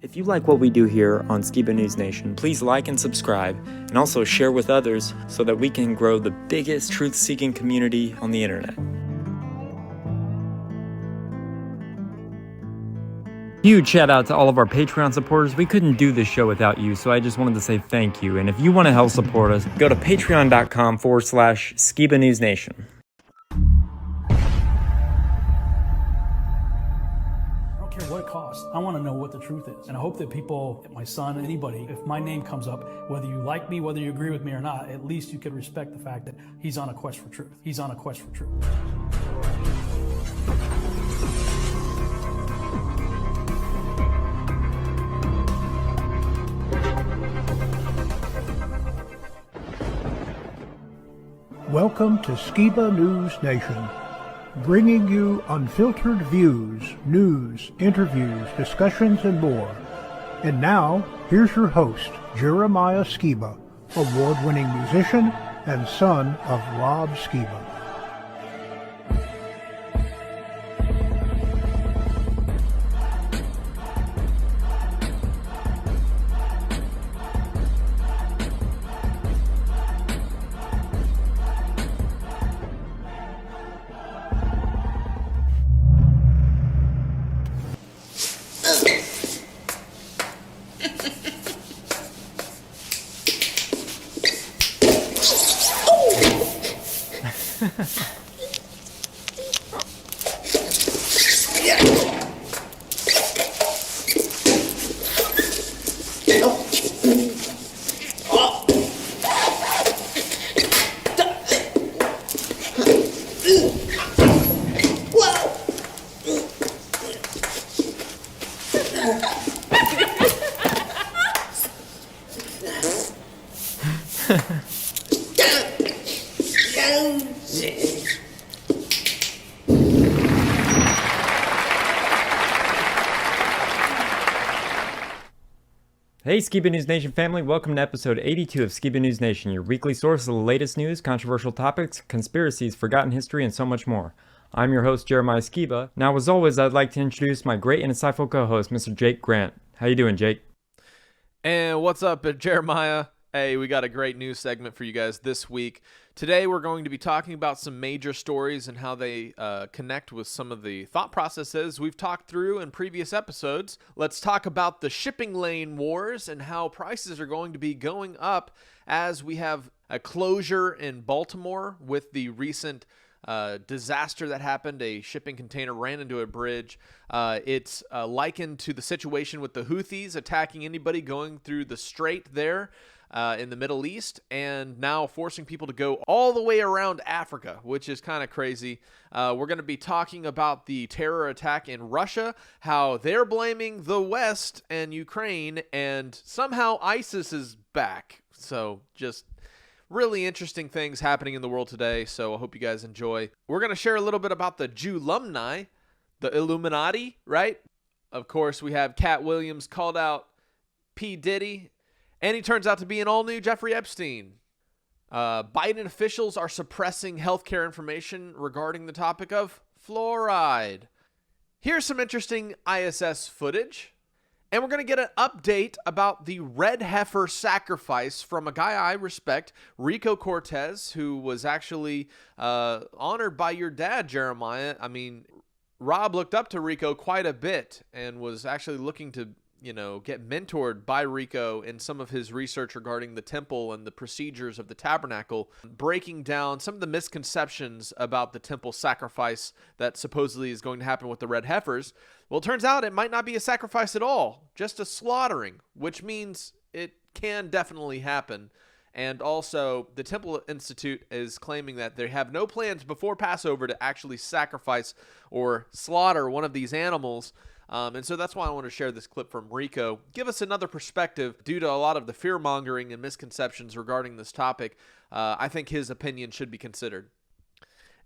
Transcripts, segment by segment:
If you like what we do here on Skiba News Nation, please like and subscribe, and also share with others so that we can grow the biggest truth-seeking community on the internet. Huge shout out to all of our Patreon supporters. We couldn't do this show without you, so I just wanted to say thank you. And if you want to help support us, go to patreon.com/Skiba News Nation. What it costs. I want to know what the truth is. And I hope that people, my son, anybody, if my name comes up, whether you like me, whether you agree with me or not, at least you could respect the fact that he's on a quest for truth. He's on a quest for truth. Welcome to Skiba News Nation, bringing you unfiltered views, news, interviews, discussions, and more. And now, here's your host, Jeremiah Skiba, award-winning musician and son of Rob Skiba. Hey Skiba News Nation family, welcome to episode 82 of Skiba News Nation, your weekly source of the latest news, controversial topics, conspiracies, forgotten history, and so much more. I'm your host, Jeremiah Skiba. Now, as always, I'd like to introduce my great and insightful co-host, Mr. Jake Grant. How you doing, Jake? And what's up, Jeremiah? Hey, we got a great news segment for you guys this week. Today, we're going to be talking about some major stories and how they connect with some of the thought processes we've talked through in previous episodes. Let's talk about the shipping lane wars and how prices are going to be going up as we have a closure in Baltimore with the recent disaster that happened. A shipping container ran into a bridge. It's likened to the situation with the Houthis attacking anybody going through the strait there in the Middle East, and now forcing people to go all the way around Africa, which is kind of crazy. We're going to be talking about the terror attack in Russia, how they're blaming the West and Ukraine, and somehow ISIS is back. So just really interesting things happening in the world today, so I hope you guys enjoy. We're going to share a little bit about the Jew-lumni, the Illuminati, right? Of course, we have Cat Williams called out P. Diddy, and he turns out to be an all-new Jeffrey Epstein. Biden officials are suppressing healthcare information regarding the topic of fluoride. Here's some interesting ISS footage. And we're going to get an update about the red heifer sacrifice from a guy I respect, Rico Cortez, who was actually honored by your dad, Jeremiah. I mean, Rob looked up to Rico quite a bit and was actually looking to get mentored by Rico in some of his research regarding the temple and the procedures of the tabernacle, breaking down some of the misconceptions about the temple sacrifice that supposedly is going to happen with the red heifers. Well, it turns out it might not be a sacrifice at all, just a slaughtering, which means it can definitely happen. And also, the Temple Institute is claiming that they have no plans before Passover to actually sacrifice or slaughter one of these animals. And so that's why I want to share this clip from Rico. Give us another perspective due to a lot of the fear-mongering and misconceptions regarding this topic. I think his opinion should be considered.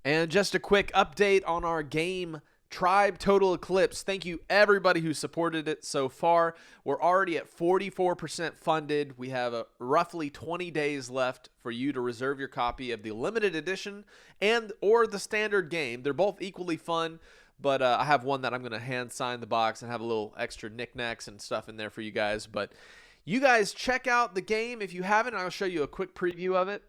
And just a quick update on our game, Tribe Total Eclipse. Thank you everybody who supported it so far. We're already at 44% funded. We have roughly 20 days left for you to reserve your copy of the limited edition and or the standard game. They're both equally fun. But I have one that I'm going to hand sign the box and have a little extra knickknacks and stuff in there for you guys. But you guys check out the game if you haven't. I'll show you a quick preview of it.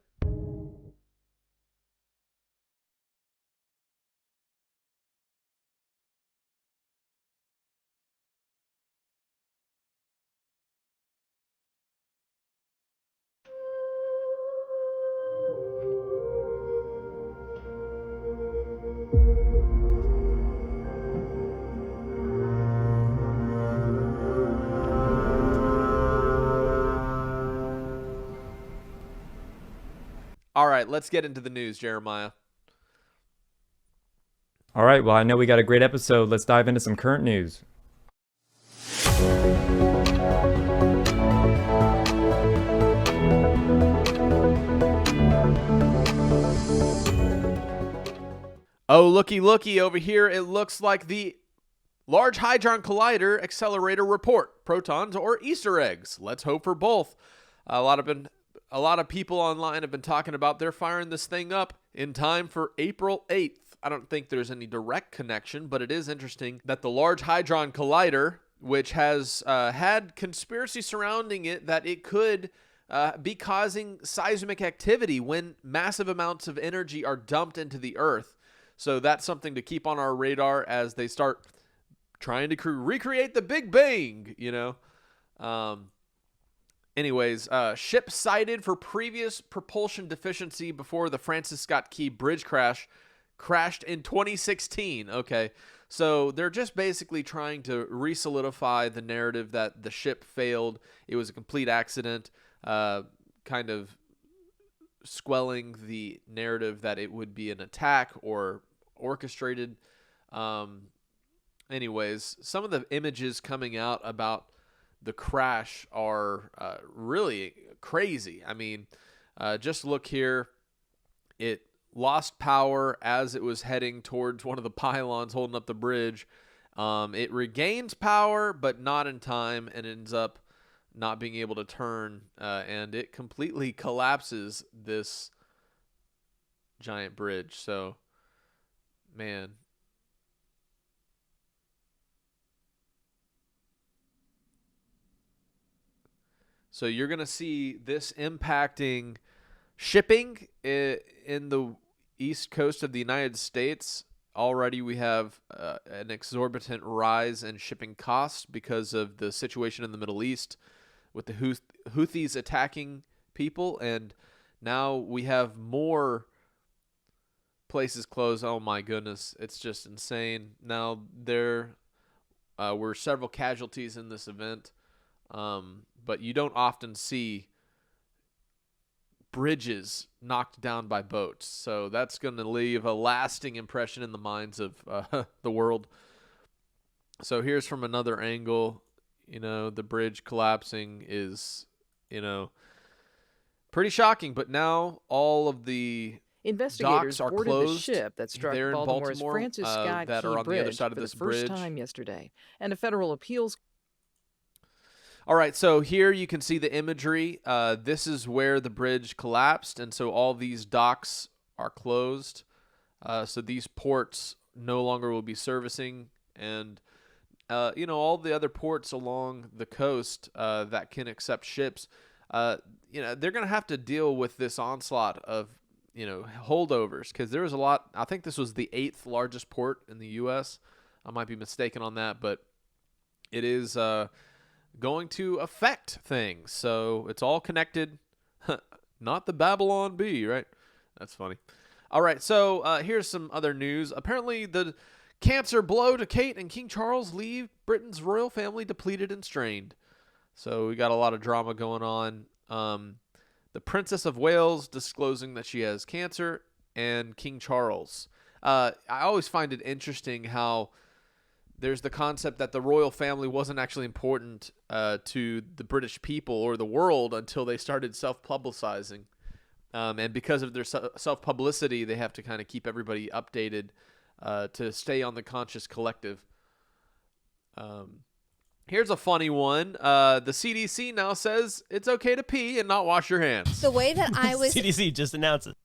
All right, let's get into the news, Jeremiah. All right, well, I know we got a great episode. Let's dive into some current news. Oh, looky over here. It looks like the Large Hadron Collider Accelerator report. Protons or Easter eggs. Let's hope for both. A lot of people online have been talking about they're firing this thing up in time for April 8th. I don't think there's any direct connection, but it is interesting that the Large Hadron Collider, which has had conspiracy surrounding it that it could be causing seismic activity when massive amounts of energy are dumped into the Earth. So that's something to keep on our radar as they start trying to recreate the Big Bang, you know. Anyways, ship cited for previous propulsion deficiency before the Francis Scott Key Bridge crashed in 2016. Okay, so they're just basically trying to re-solidify the narrative that the ship failed. It was a complete accident, kind of squelling the narrative that it would be an attack or orchestrated. Anyways, some of the images coming out about the crash are really crazy. I mean, just look here. It lost power as it was heading towards one of the pylons holding up the bridge. It regains power, but not in time, and ends up not being able to turn, and it completely collapses this giant bridge. So, man. So you're going to see this impacting shipping in the east coast of the United States. Already we have an exorbitant rise in shipping costs because of the situation in the Middle East with the Houthis attacking people. And now we have more places closed. Oh my goodness. It's just insane. Now there were several casualties in this event. But you don't often see bridges knocked down by boats. So that's going to leave a lasting impression in the minds of the world. So here's from another angle. You know, the bridge collapsing is, you know, pretty shocking. But now all of the investigators docks are boarded closed the ship that struck there in Baltimore's Baltimore, Francis Scott that Key are on the Bridge other side of for this the first bridge. time yesterday, and a federal appeals. All right, so here you can see the imagery. This is where the bridge collapsed, and so all these docks are closed. So these ports no longer will be servicing, and you know, all the other ports along the coast that can accept ships, you know, they're going to have to deal with this onslaught of, you know, holdovers, because there was a lot. I think this was the 8th largest port in the U.S. I might be mistaken on that, but it is going to affect things. So it's all connected. Not the Babylon Bee, right? That's funny. All right, so here's some other news. Apparently, the cancer blow to Kate and King Charles leave Britain's royal family depleted and strained. So we got a lot of drama going on. The Princess of Wales disclosing that she has cancer, and King Charles. I always find it interesting how there's the concept that the royal family wasn't actually important to the British people or the world until they started self-publicizing. And because of their self-publicity, they have to kind of keep everybody updated to stay on the conscious collective. Here's a funny one. The CDC now says it's okay to pee and not wash your hands. The way that I was CDC just announced it.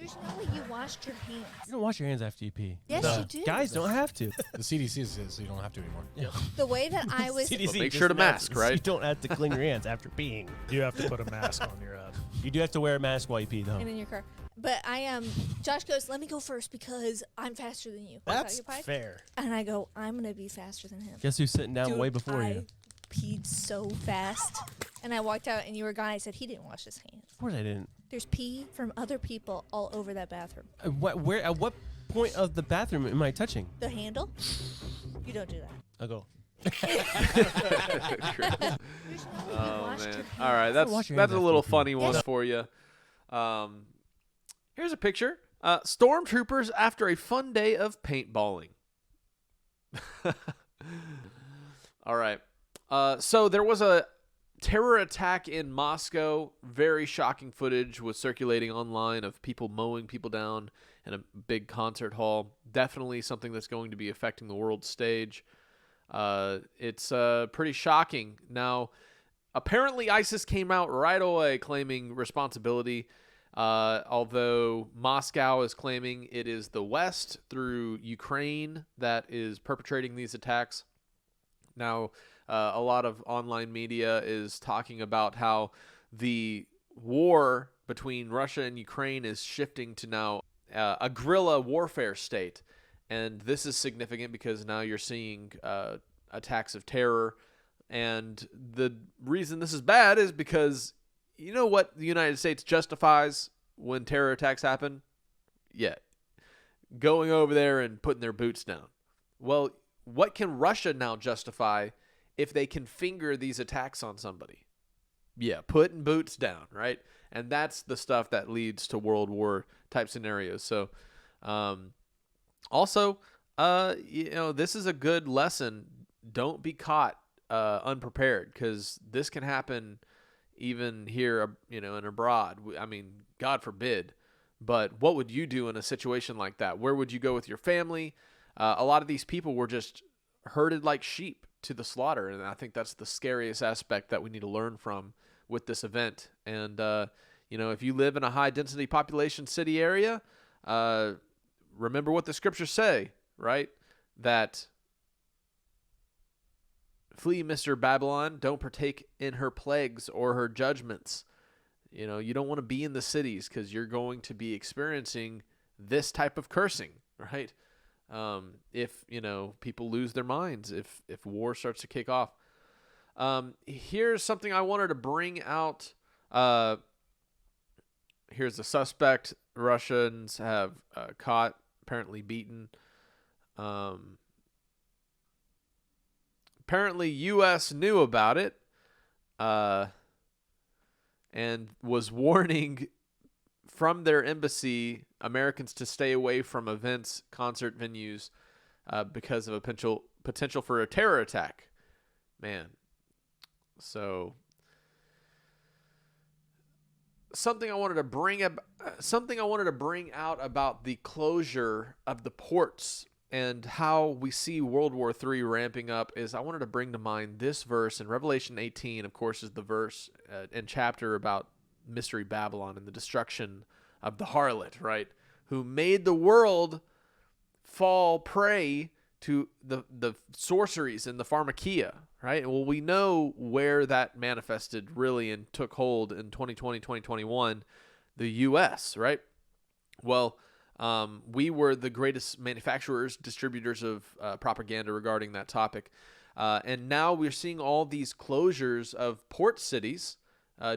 There's no way you washed your hands. You don't wash your hands after you pee. Yes, you do. Guys don't have to. The CDC says you don't have to anymore. Yeah. The way that I was. CDC But make just sure to announces mask, right? You don't have to clean your hands after peeing. You have to put a mask on your You do have to wear a mask while you pee, though. And in your car. But Josh goes, let me go first because I'm faster than you. That's Occupied? fair. And I go, I'm going to be faster than him. Guess who's sitting down Dude, way before I you? peed so fast. And I walked out and you were gone. I said, he didn't wash his hands. Of course I didn't. There's pee from other people all over that bathroom. At what point of the bathroom am I touching? The handle? You don't do that. I'll go. There's no way you Oh washed your man! hands. All right, Wash that's your that's hands a little after you pee. funny one Yes. for you. Here's a picture. Stormtroopers after a fun day of paintballing. All right. So there was a terror attack in Moscow. Very shocking footage was circulating online of people mowing people down in a big concert hall. Definitely something that's going to be affecting the world stage. It's pretty shocking. Now, apparently ISIS came out right away claiming responsibility, although Moscow is claiming it is the West through Ukraine that is perpetrating these attacks. Now, a lot of online media is talking about how the war between Russia and Ukraine is shifting to now a guerrilla warfare state. And this is significant because now you're seeing attacks of terror. And the reason this is bad is because you know what the United States justifies when terror attacks happen? Yeah. Going over there and putting their boots down. Well, what can Russia now justify if they can finger these attacks on somebody? Yeah, putting boots down, right? And that's the stuff that leads to World War type scenarios. So, also, this is a good lesson. Don't be caught unprepared, because this can happen even here, and abroad. I mean, God forbid. But what would you do in a situation like that? Where would you go with your family? A lot of these people were just herded like sheep to the slaughter, and I think that's the scariest aspect that we need to learn from with this event. And if you live in a high density population city area, remember what the scriptures say, right? That flee, Mr. Babylon, don't partake in her plagues or her judgments. You don't want to be in the cities because you're going to be experiencing this type of cursing, right? If people lose their minds, if war starts to kick off. Here's something I wanted to bring out. Here's the suspect Russians have caught, apparently beaten. Apparently U.S. knew about it and was warning from their embassy Americans to stay away from events, concert venues, because of a potential for a terror attack. Man. So something I wanted to bring out about the closure of the ports and how we see World War III ramping up is I wanted to bring to mind this verse in Revelation 18, of course, is the verse and chapter about Mystery Babylon and the destruction of the harlot, right? Who made the world fall prey to the sorceries and the pharmakia, right? Well, we know where that manifested really and took hold in 2020, 2021, the U.S., right? Well, we were the greatest manufacturers, distributors of propaganda regarding that topic. And now we're seeing all these closures of port cities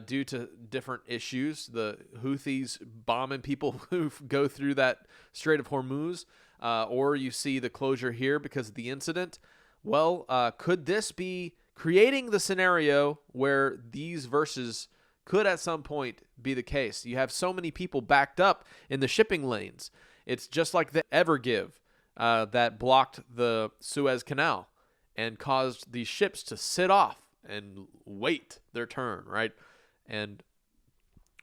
due to different issues. The Houthis bombing people who go through that Strait of Hormuz, or you see the closure here because of the incident. Well, could this be creating the scenario where these verses could at some point be the case? You have so many people backed up in the shipping lanes. It's just like the Evergive that blocked the Suez Canal and caused these ships to sit off and wait their turn, right? And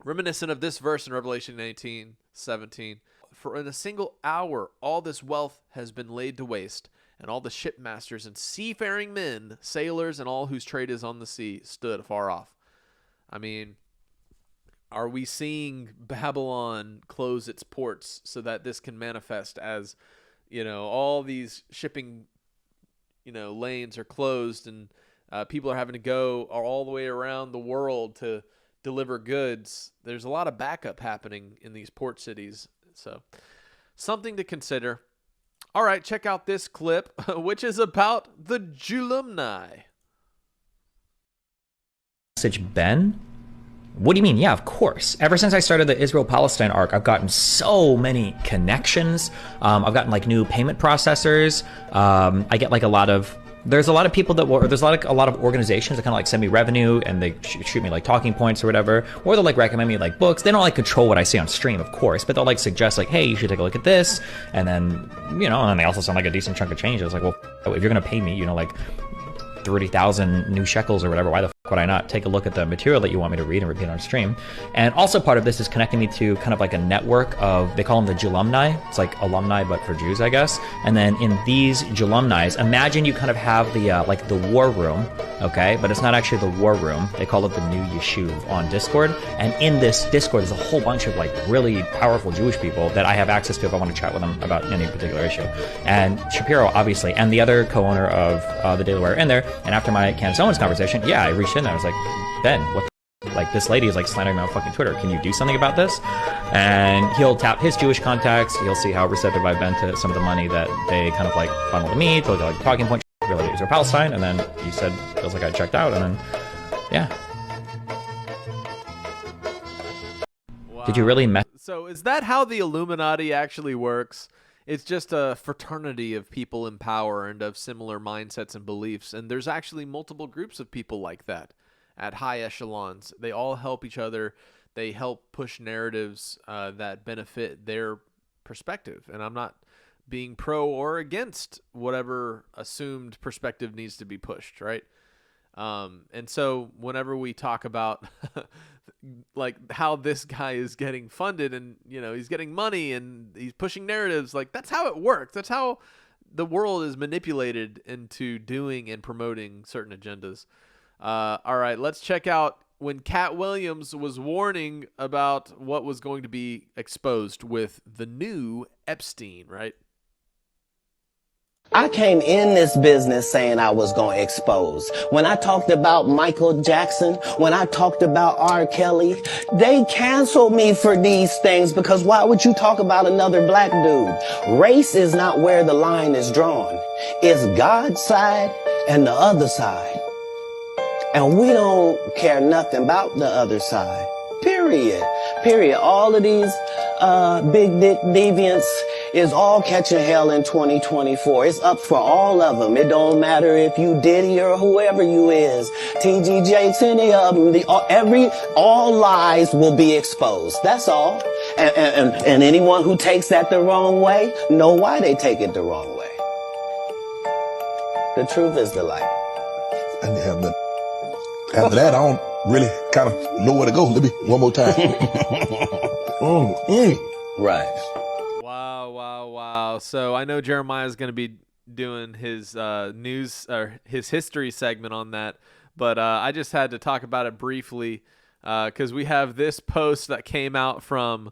reminiscent of this verse in Revelation 18:17, for in a single hour all this wealth has been laid to waste, and all the shipmasters and seafaring men, sailors, and all whose trade is on the sea stood afar off. I mean, Are we seeing Babylon close its ports so that this can manifest as, all these shipping, lanes are closed and people are having to go all the way around the world to deliver goods? There's a lot of backup happening in these port cities. So something to consider. All right, check out this clip, which is about the Jew-lumni. Ben? What do you mean? Yeah, of course. Ever since I started the Israel-Palestine arc, I've gotten so many connections. I've gotten like new payment processors. I get like there's a lot of people there's like a lot of organizations that kind of like send me revenue and they shoot me like talking points or whatever, or they'll like recommend me like books. They don't like control what I see on stream, of course, but they'll like suggest like, hey, you should take a look at this. And then, and they also sound like a decent chunk of change. I was like, well, if you're going to pay me, like 30,000 new shekels or whatever, why the fuck would I not take a look at the material that you want me to read and repeat on stream? And also part of this is connecting me to kind of like a network of, they call them the Jew-lumni. It's like alumni, but for Jews, I guess. And then in these Jew-lumni, imagine you kind of have the like the war room, okay? But it's not actually the war room. They call it the new Yeshuv on Discord. And in this Discord, there's a whole bunch of like really powerful Jewish people that I have access to if I want to chat with them about any particular issue. And Shapiro, obviously, and the other co-owner of the Daily Wire in there. And after my Candace Owens conversation, I reached in there. I was like, Ben, what the like this lady is like slandering me on fucking Twitter. Can you do something about this? And he'll tap his Jewish contacts. He'll see how receptive I've been to some of the money that they kind of like funnel to me, to like talking points related to Israel Palestine. And then he said, feels like I checked out. And then, yeah. Wow. Did you really mess? So is that how the Illuminati actually works? It's just a fraternity of people in power and of similar mindsets and beliefs. And there's actually multiple groups of people like that at high echelons. They all help each other. They help push narratives that benefit their perspective. And I'm not being pro or against whatever assumed perspective needs to be pushed, right? And so whenever we talk about like how this guy is getting funded and, he's getting money and he's pushing narratives, like that's how it works. That's how the world is manipulated into doing and promoting certain agendas. All right, let's check out when Cat Williams was warning about what was going to be exposed with the new Epstein, right? I came in this business saying I was going to expose. When I talked about Michael Jackson, when I talked about R. Kelly, they canceled me for these things because why would you talk about another black dude? Race is not where the line is drawn. It's God's side and the other side. And we don't care nothing about the other side. Period. All of these big dick deviants is all catching hell in 2024. It's up for all of them. It don't matter if you Diddy or whoever you is. TGJ, any of them. All lies will be exposed. That's all. And anyone who takes that the wrong way, know why they take it the wrong way. The truth is the light. Yeah, but after that, I don't really kind of know where to go. Let me one more time. Right. Wow. So I know Jeremiah is going to be doing his news or his history segment on that, but I just had to talk about it briefly because we have this post that came out from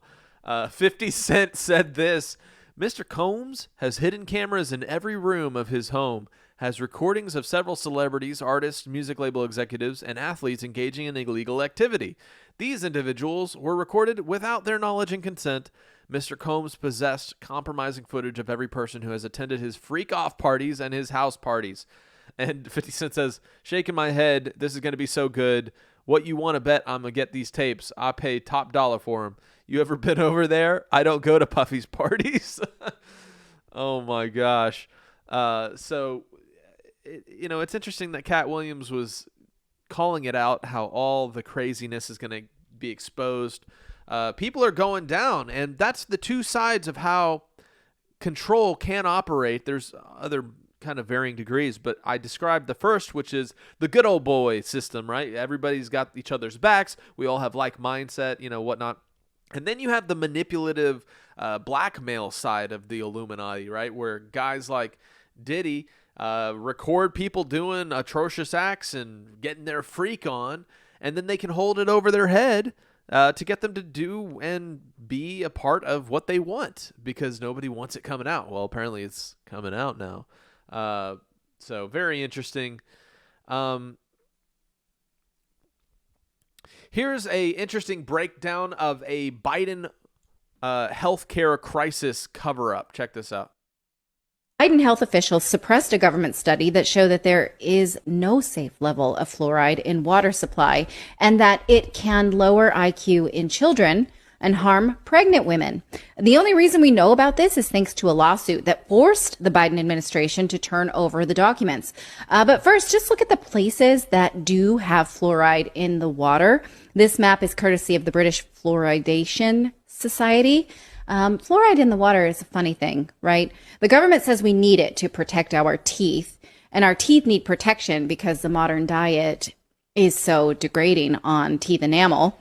50 Cent said this: Mr. Combs has hidden cameras in every room of his home, has recordings of several celebrities, artists, music label executives, and athletes engaging in illegal activity. These individuals were recorded without their knowledge and consent. Mr. Combs possessed compromising footage of every person who has attended his freak-off parties and his house parties. And 50 Cent says, shaking my head, this is going to be so good. What you want to bet I'm going to get these tapes. I pay top dollar for them. You ever been over there? I don't go to Puffy's parties. Oh, my gosh. So, it's interesting that Cat Williams was calling it out, how all the craziness is going to be exposed. People are going down, and that's the two sides of how control can operate. There's other kind of varying degrees, but I described the first, which is the good old boy system, right? Everybody's got each other's backs. We all have like mindset, whatnot. And then you have the manipulative blackmail side of the Illuminati, right? Where guys like Diddy record people doing atrocious acts and getting their freak on, and then they can hold it over their head to get them to do and be a part of what they want, because nobody wants it coming out. Well, apparently it's coming out now. So very interesting. Here's a interesting breakdown of a Biden healthcare crisis cover-up. Check this out. Biden health officials suppressed a government study that showed that there is no safe level of fluoride in water supply and that it can lower IQ in children and harm pregnant women. The only reason we know about this is thanks to a lawsuit that forced the Biden administration to turn over the documents. But first, just look at the places that do have fluoride in the water. This map is courtesy of the British Fluoridation Society. Fluoride in the water is a funny thing, right? The government says we need it to protect our teeth, and our teeth need protection because the modern diet is so degrading on teeth enamel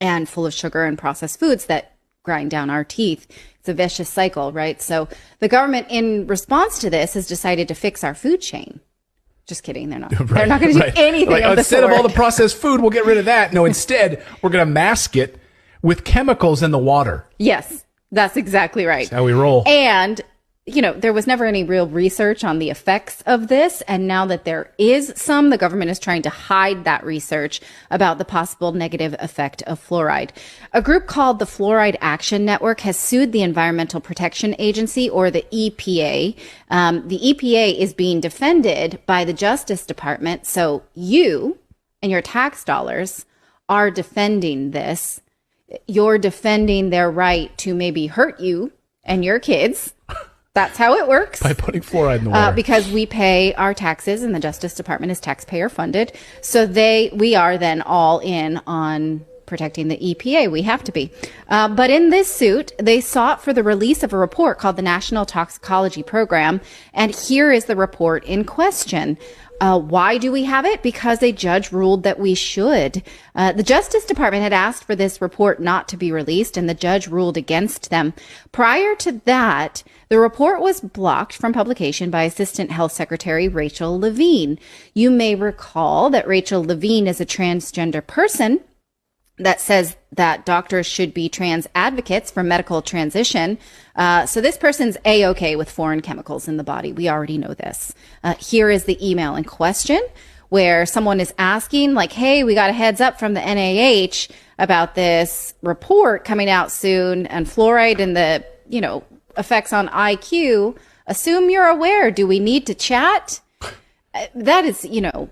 and full of sugar and processed foods that grind down our teeth. It's a vicious cycle, right? So the government, in response to this, has decided to fix our food chain. Just kidding. They're not. They're not going to do anything of the instead sort. of all the processed food, we'll get rid of that. No, instead, we're going to mask it with chemicals in the water. Yes. That's exactly right. That's how we roll. And, you know, there was never any real research on the effects of this. And now that there is some, the government is trying to hide that research about the possible negative effect of fluoride. A group called the Fluoride Action Network has sued the Environmental Protection Agency, or the EPA. The EPA is being defended by the Justice Department. So you and your tax dollars are defending this. You're defending their right to maybe hurt you and your kids. That's how it works. By putting fluoride in the water. Because we pay our taxes and the Justice Department is taxpayer funded. So we are then all in on protecting the EPA. We have to be. But in this suit, they sought for the release of a report called the National Toxicology Program. And here is the report in question. Why do we have it? Because a judge ruled that we should. The Justice Department had asked for this report not to be released, and the judge ruled against them. Prior to that, the report was blocked from publication by Assistant Health Secretary Rachel Levine. You may recall that Rachel Levine is a transgender person that says that doctors should be trans advocates for medical transition. So this person's A-okay with foreign chemicals in the body. We already know this. Here is the email in question where someone is asking, like, hey, we got a heads up from the NIH about this report coming out soon and fluoride and the, you know, effects on IQ. Assume you're aware. Do we need to chat? That is, you know,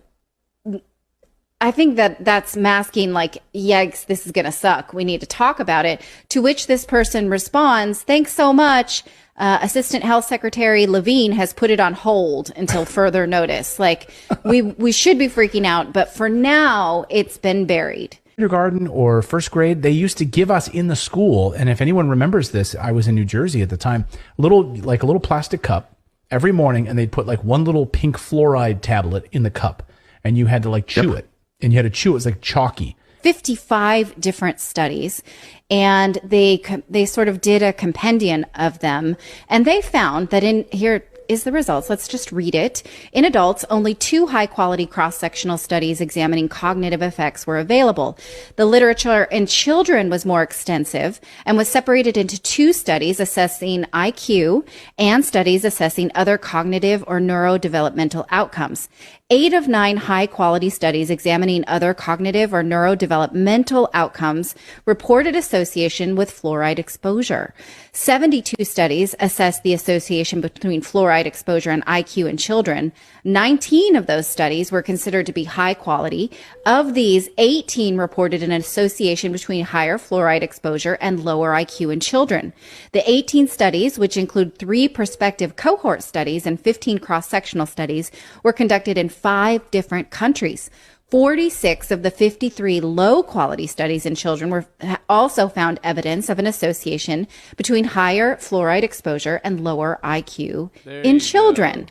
I think that's masking like, yikes, this is going to suck. We need to talk about it. To which this person responds, thanks so much. Assistant Health Secretary Levine has put it on hold until further notice. Like we should be freaking out, but for now it's been buried. Kindergarten or first grade, they used to give us in the school. And if anyone remembers this, I was in New Jersey at the time, a little plastic cup every morning. And they'd put like one little pink fluoride tablet in the cup and you had to like chew it. And you had to chew it. It was like chalky. 55 different studies, and they sort of did a compendium of them, and they found that here is the results. Let's just read it. In adults, only 2 high-quality cross-sectional studies examining cognitive effects were available. The literature in children was more extensive and was separated into 2 studies assessing IQ and studies assessing other cognitive or neurodevelopmental outcomes. 8 of 9 high-quality studies examining other cognitive or neurodevelopmental outcomes reported association with fluoride exposure. 72 studies assessed the association between fluoride exposure and IQ in children. 19 of those studies were considered to be high quality. Of these, 18 reported an association between higher fluoride exposure and lower IQ in children. The 18 studies, which include 3 prospective cohort studies and 15 cross-sectional studies, were conducted in 5 different countries. 46 of the 53 low-quality studies in children also found evidence of an association between higher fluoride exposure and lower IQ in children.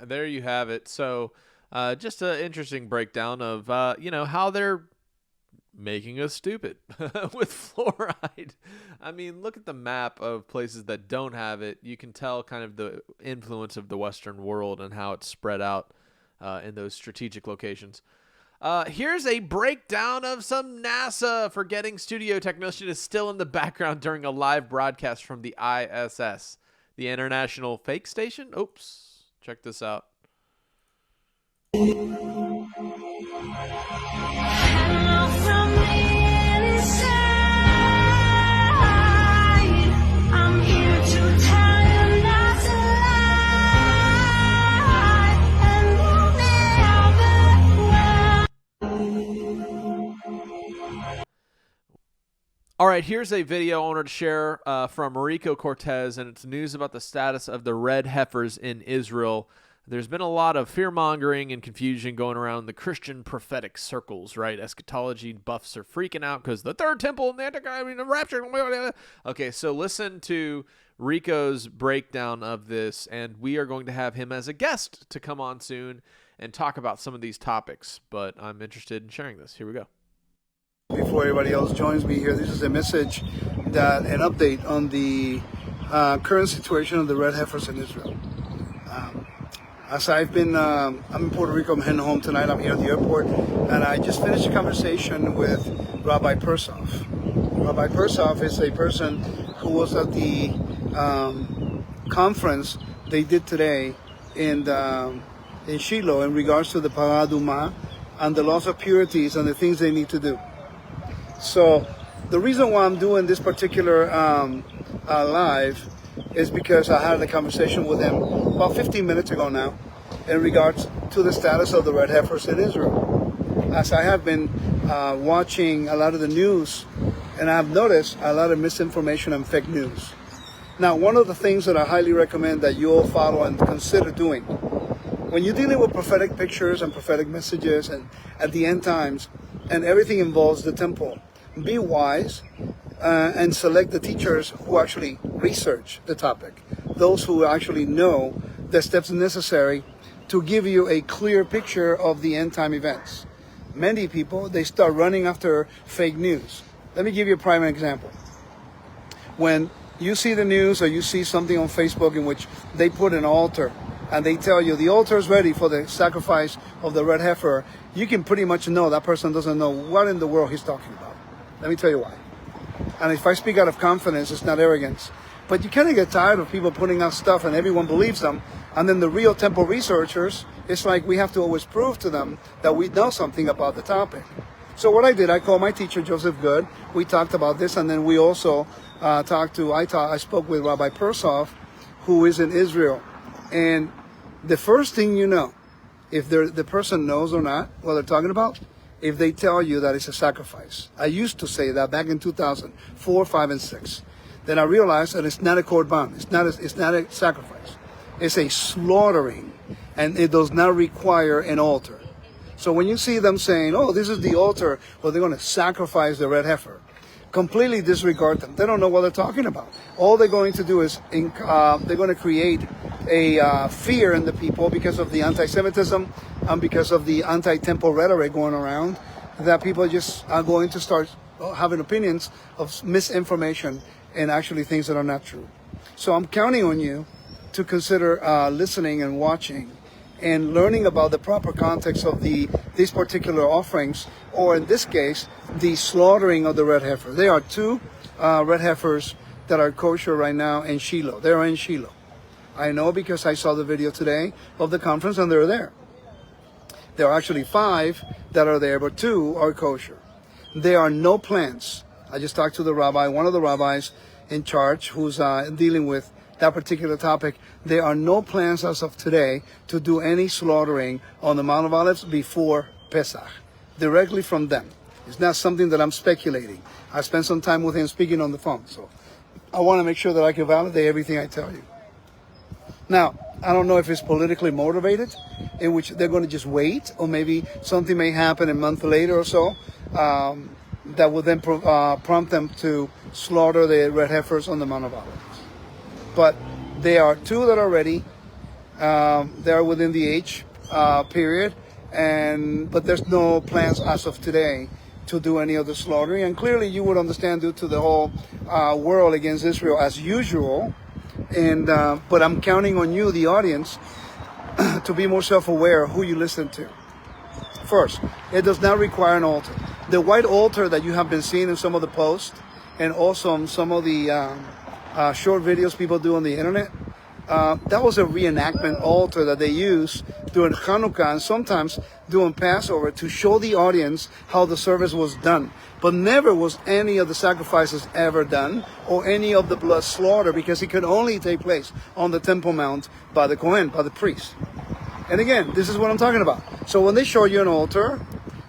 There you have it. So just an interesting breakdown of, how they're making us stupid with fluoride. I mean, look at the map of places that don't have it. You can tell kind of the influence of the Western world and how it's spread out in those strategic locations. Here's a breakdown of some NASA. Forgetting studio technician is still in the background during a live broadcast from the ISS, the International Fake Station. Oops. Check this out. All right, here's a video I wanted to share from Mariko Cortez, and it's news about the status of the red heifers in Israel. There's been a lot of fear-mongering and confusion going around the Christian prophetic circles, right? Eschatology buffs are freaking out because the third temple and the rapture. Okay, so listen to Rico's breakdown of this, and we are going to have him as a guest to come on soon and talk about some of these topics, but I'm interested in sharing this. Here we go. Before everybody else joins me here, this is a message an update on the current situation of the red heifers in Israel. As I've been, I'm in Puerto Rico, I'm heading home tonight, I'm here at the airport, and I just finished a conversation with Rabbi Persov. Rabbi Persov is a person who was at the conference they did today in Shiloh in regards to the Paraduma and the laws of purities and the things they need to do. So the reason why I'm doing this particular live is because I had a conversation with him about 15 minutes ago now in regards to the status of the red heifers in Israel. As I have been watching a lot of the news, and I've noticed a lot of misinformation and fake news. Now, one of the things that I highly recommend that you all follow and consider doing, when you're dealing with prophetic pictures and prophetic messages and at the end times, and everything involves the temple, be wise and select the teachers who actually research the topic, those who actually know the steps necessary to give you a clear picture of the end time events. Many people, they start running after fake news. Let me give you a prime example. When you see the news or you see something on Facebook in which they put an altar and they tell you the altar is ready for the sacrifice of the red heifer, you can pretty much know that person doesn't know what in the world he's talking about. Let me tell you why. And if I speak out of confidence, it's not arrogance. But you kind of get tired of people putting out stuff and everyone believes them. And then the real temple researchers, it's like we have to always prove to them that we know something about the topic. So what I did, I called my teacher, Joseph Good. We talked about this, and then we also I spoke with Rabbi Persov, who is in Israel. And the first thing you know, if the person knows or not what they're talking about, if they tell you that it's a sacrifice. I used to say that back in 2004, 5, and 6. Then I realized that it's not a korban. It's not a sacrifice. It's a slaughtering, and it does not require an altar. So when you see them saying, oh, this is the altar, well, they're going to sacrifice the red heifer, completely disregard them. They don't know what they're talking about. All they're going to do is they're going to create a fear in the people because of the anti-Semitism and because of the anti-temple rhetoric going around, that people just are going to start having opinions of misinformation and actually things that are not true. So I'm counting on you to consider listening and watching and learning about the proper context of these particular offerings, or in this case, the slaughtering of the red heifer. There are two red heifers that are kosher right now in Shiloh. They're in Shiloh. I know because I saw the video today of the conference and they're there. There are actually 5 that are there, but 2 are kosher. There are no plans. I just talked to the rabbi, one of the rabbis in charge who's dealing with that particular topic. There are no plans as of today to do any slaughtering on the Mount of Olives before Pesach, directly from them. It's not something that I'm speculating. I spent some time with him speaking on the phone, so I want to make sure that I can validate everything I tell you. Now, I don't know if it's politically motivated, in which they're going to just wait, or maybe something may happen a month later or so that will then prompt them to slaughter the red heifers on the Mount of Olives. But there are 2 that are ready. They are within the age period, but there's no plans as of today to do any of the slaughtering. And clearly you would understand, due to the whole world against Israel as usual. But I'm counting on you, the audience, to be more self-aware of who you listen to. First, it does not require an altar. The white altar that you have been seeing in some of the posts and also in some of the short videos people do on the internet, that was a reenactment altar that they use during Hanukkah and sometimes during Passover to show the audience how the service was done. But never was any of the sacrifices ever done or any of the blood slaughter, because it could only take place on the Temple Mount by the Kohen, by the priest. And again, this is what I'm talking about. So when they show you an altar,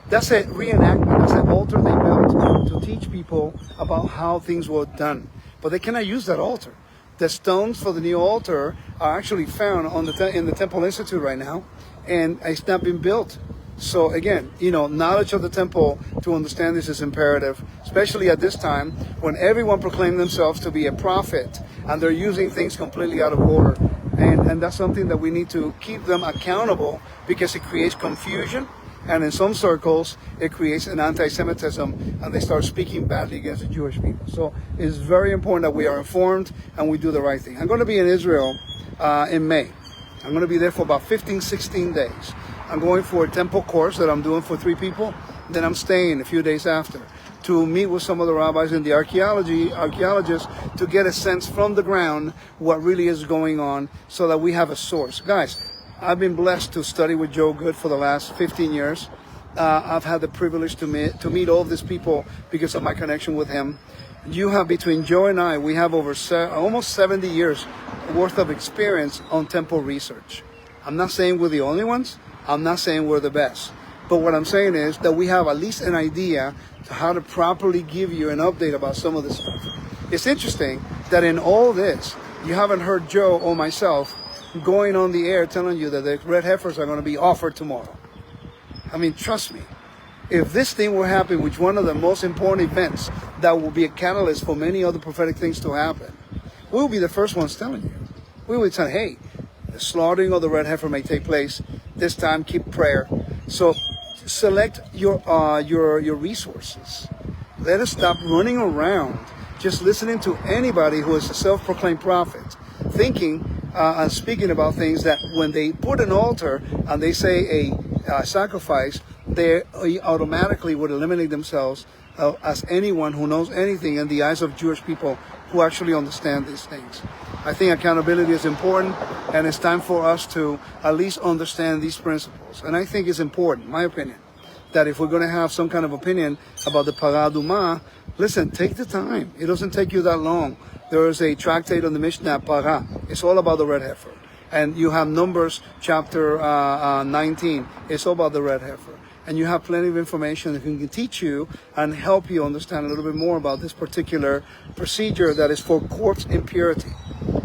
that's a reenactment. That's an altar they built to teach people about how things were done. But they cannot use that altar. The stones for the new altar are actually found on in the Temple Institute right now, and it's not been built. So again, knowledge of the temple to understand this is imperative, especially at this time when everyone proclaimed themselves to be a prophet and they're using things completely out of order. And that's something that we need to keep them accountable, because it creates confusion. And in some circles, it creates an anti-Semitism, and they start speaking badly against the Jewish people. So it's very important that we are informed and we do the right thing. I'm going to be in Israel in May. I'm going to be there for about 15, 16 days. I'm going for a temple course that I'm doing for 3 people. Then I'm staying a few days after to meet with some of the rabbis and the archaeologists to get a sense from the ground what really is going on, so that we have a source. Guys, I've been blessed to study with Joe Good for the last 15 years. I've had the privilege to meet all of these people because of my connection with him. You have, between Joe and I, we have over almost 70 years worth of experience on temple research. I'm not saying we're the only ones. I'm not saying we're the best. But what I'm saying is that we have at least an idea to how to properly give you an update about some of this stuff. It's interesting that in all this, you haven't heard Joe or myself going on the air telling you that the red heifers are going to be offered tomorrow. I mean, trust me, if this thing were happening, which one of the most important events that will be a catalyst for many other prophetic things to happen, we will be the first ones telling you. We will say, hey, the slaughtering of the red heifer may take place. This time, keep prayer. So select your resources. Let us stop running around just listening to anybody who is a self-proclaimed prophet, thinking and speaking about things that when they put an altar and they say a sacrifice, they automatically would eliminate themselves as anyone who knows anything in the eyes of Jewish people who actually understand these things. I think accountability is important, and it's time for us to at least understand these principles. And I think it's important, my opinion, that if we're going to have some kind of opinion about the Paraduma, listen, take the time. It doesn't take you that long. There is a tractate on the Mishnah, Para. It's all about the red heifer. And you have Numbers chapter 19. It's all about the red heifer. And you have plenty of information that can teach you and help you understand a little bit more about this particular procedure that is for corpse impurity.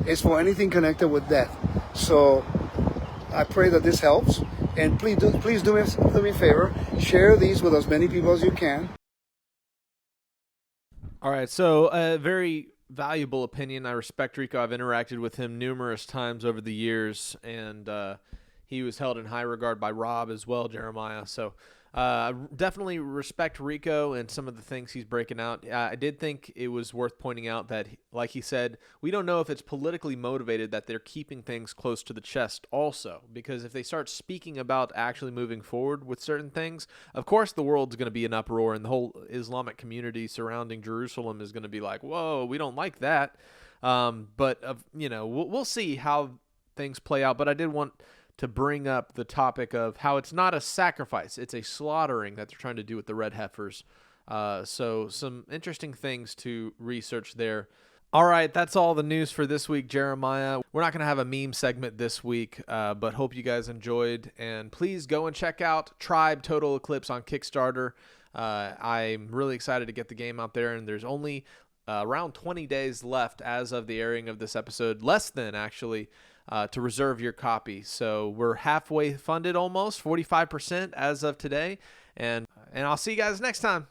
It's for anything connected with death. So I pray that this helps. And please do me a favor. Share these with as many people as you can. All right, so a very valuable opinion. I respect Rico. I've interacted with him numerous times over the years, and he was held in high regard by Rob as well, Jeremiah. So I definitely respect Rico and some of the things he's breaking out. I did think it was worth pointing out that, like he said, we don't know if it's politically motivated that they're keeping things close to the chest also, because if they start speaking about actually moving forward with certain things, of course the world's going to be in uproar, and the whole Islamic community surrounding Jerusalem is going to be like, whoa, we don't like that. But we'll see how things play out. But I did want to bring up the topic of how it's not a sacrifice, it's a slaughtering that they're trying to do with the red heifers. So some interesting things to research there. All right, that's all the news for this week, Jeremiah. We're not going to have a meme segment this week, but hope you guys enjoyed. And please go and check out Tribe Total Eclipse on Kickstarter. I'm really excited to get the game out there, and there's only around 20 days left as of the airing of this episode, less than actually, to reserve your copy. So we're halfway funded, almost 45% as of today, and I'll see you guys next time.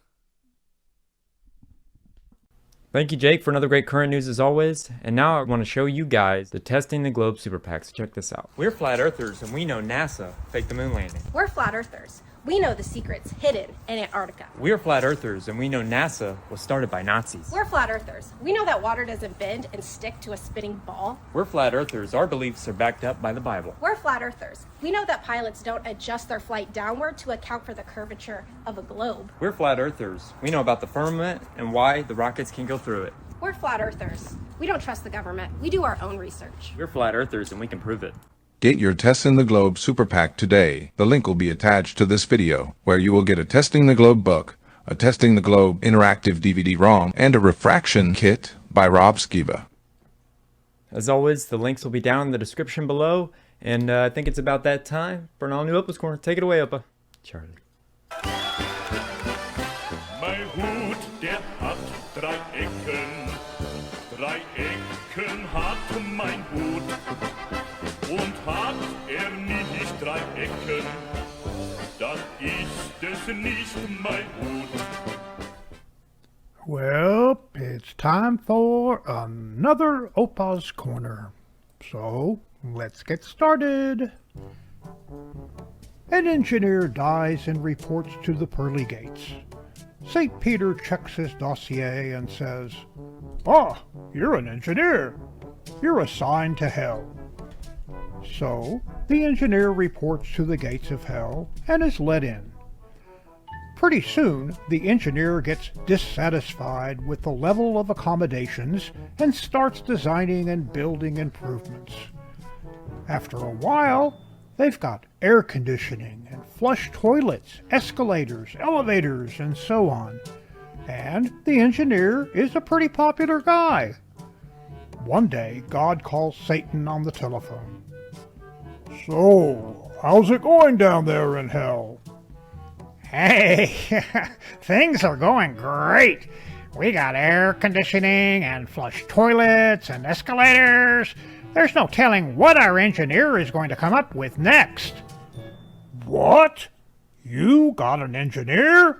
Thank you, Jake, for another great current news as always. And now I want to show you guys the Testing the Globe Super PAC. So check this out. We're flat earthers, and we know NASA faked the moon landing. We're flat earthers. We know the secrets hidden in Antarctica. We're flat earthers, and we know NASA was started by Nazis. We're flat earthers. We know that water doesn't bend and stick to a spinning ball. We're flat earthers. Our beliefs are backed up by the Bible. We're flat earthers. We know that pilots don't adjust their flight downward to account for the curvature of a globe. We're flat earthers. We know about the firmament and why the rockets can go through it. We're flat earthers. We don't trust the government. We do our own research. We're flat earthers, and we can prove it. Get your Testing the Globe Super Pack today. The link will be attached to this video, where you will get a Testing the Globe book, a Testing the Globe interactive DVD-ROM, and a refraction kit by Rob Skiba. As always, the links will be down in the description below, and I think it's about that time for an all-new Oppa's Corner. Take it away, Oppa. Charlie. Mein Hut, der hat 3 Ecken. 3 Ecken hat mein Hut. Und hat nicht 3 Ecken, dann ist es nicht mein Hut. Well, it's time for another Oppa's Corner. So, let's get started. An engineer dies and reports to the pearly gates. St. Peter checks his dossier and says, "Ah, you're an engineer. You're assigned to hell." So, the engineer reports to the gates of hell and is let in. Pretty soon, the engineer gets dissatisfied with the level of accommodations and starts designing and building improvements. After a while, they've got air conditioning and flush toilets, escalators, elevators, and so on. And the engineer is a pretty popular guy. One day, God calls Satan on the telephone. "So, how's it going down there in hell?" "Hey, things are going great. We got air conditioning and flush toilets and escalators. There's no telling what our engineer is going to come up with next." "What? You got an engineer?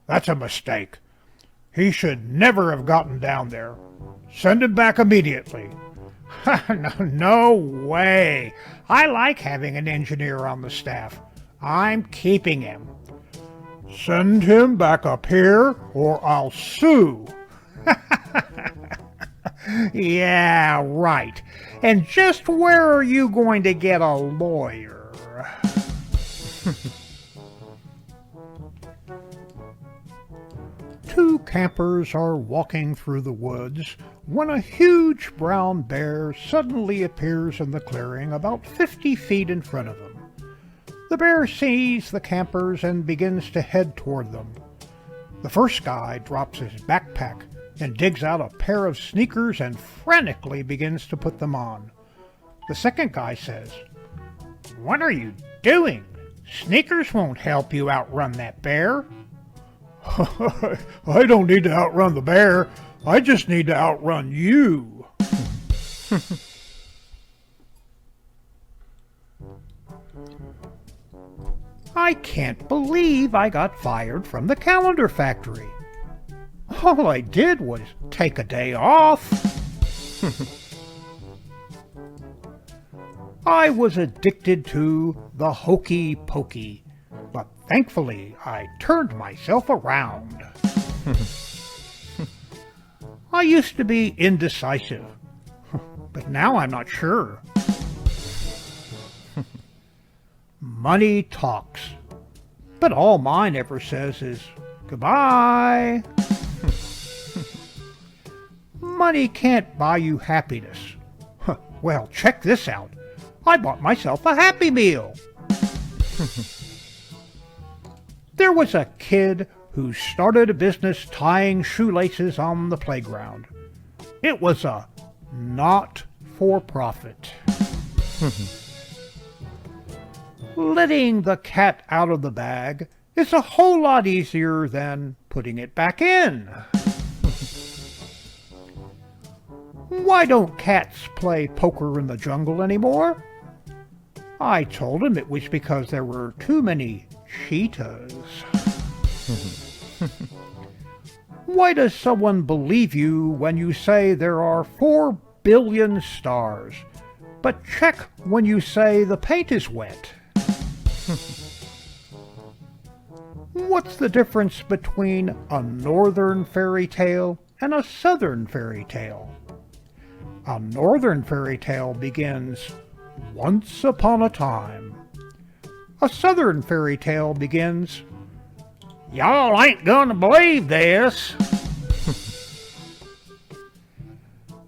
That's a mistake. He should never have gotten down there. Send him back immediately." No way. I like having an engineer on the staff. I'm keeping him. "Send him back up here or I'll sue." Yeah, right. And just where are you going to get a lawyer? Two campers are walking through the woods when a huge brown bear suddenly appears in the clearing about 50 feet in front of them. The bear sees the campers and begins to head toward them. The first guy drops his backpack and digs out a pair of sneakers and frantically begins to put them on. The second guy says, "What are you doing? Sneakers won't help you outrun that bear." "I don't need to outrun the bear. I just need to outrun you." "I can't believe I got fired from the calendar factory. All I did was take a day off." "I was addicted to the hokey pokey, but thankfully I turned myself around." "I used to be indecisive, but now I'm not sure." "Money talks, but all mine ever says is goodbye." "Money can't buy you happiness." "Well, check this out. I bought myself a Happy Meal." There was a kid who started a business tying shoelaces on the playground. It was a not-for-profit. Letting the cat out of the bag is a whole lot easier than putting it back in. Why don't cats play poker in the jungle anymore? I told him it was because there were too many cheetahs. Why does someone believe you when you say there are 4 billion stars, but check when you say the paint is wet? What's the difference between a northern fairy tale and a southern fairy tale? A northern fairy tale begins once upon a time. A southern fairy tale begins, y'all ain't gonna believe this.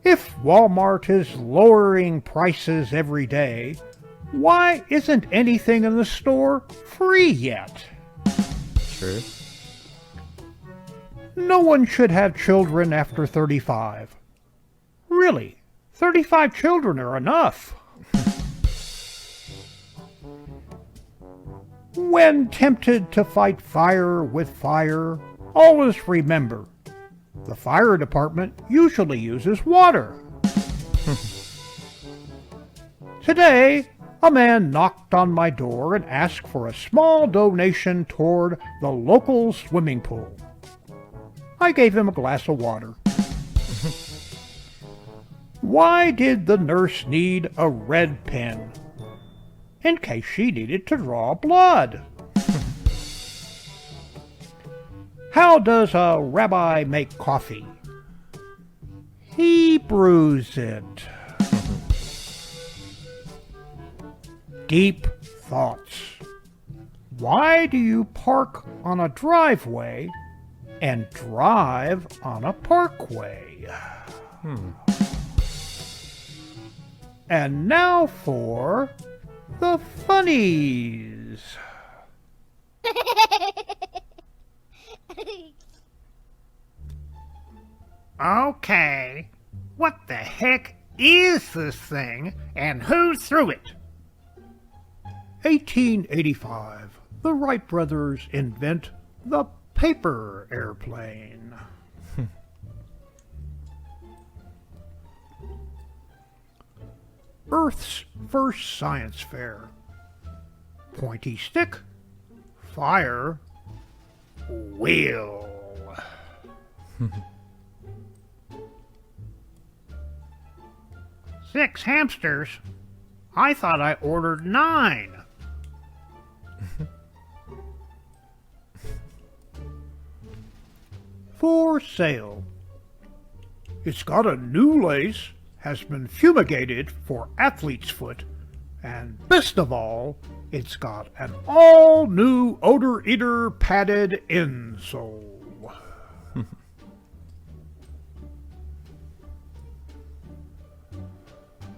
If Walmart is lowering prices every day, why isn't anything in the store free yet? True. No one should have children after 35. Really, 35 children are enough. When tempted to fight fire with fire, always remember, the fire department usually uses water. Today, a man knocked on my door and asked for a small donation toward the local swimming pool. I gave him a glass of water. Why did the nurse need a red pen? In case she needed to draw blood. How does a rabbi make coffee? He brews it. Deep thoughts. Why do you park on a driveway and drive on a parkway? And now for the funnies. Okay, what the heck is this thing and who threw it? 1885. The Wright brothers invent the paper airplane. Earth's first science fair. Pointy stick, fire, wheel. Six hamsters? I thought I ordered 9. For sale. It's got a new lace, has been fumigated for athlete's foot, and best of all, it's got an all-new odor eater padded insole.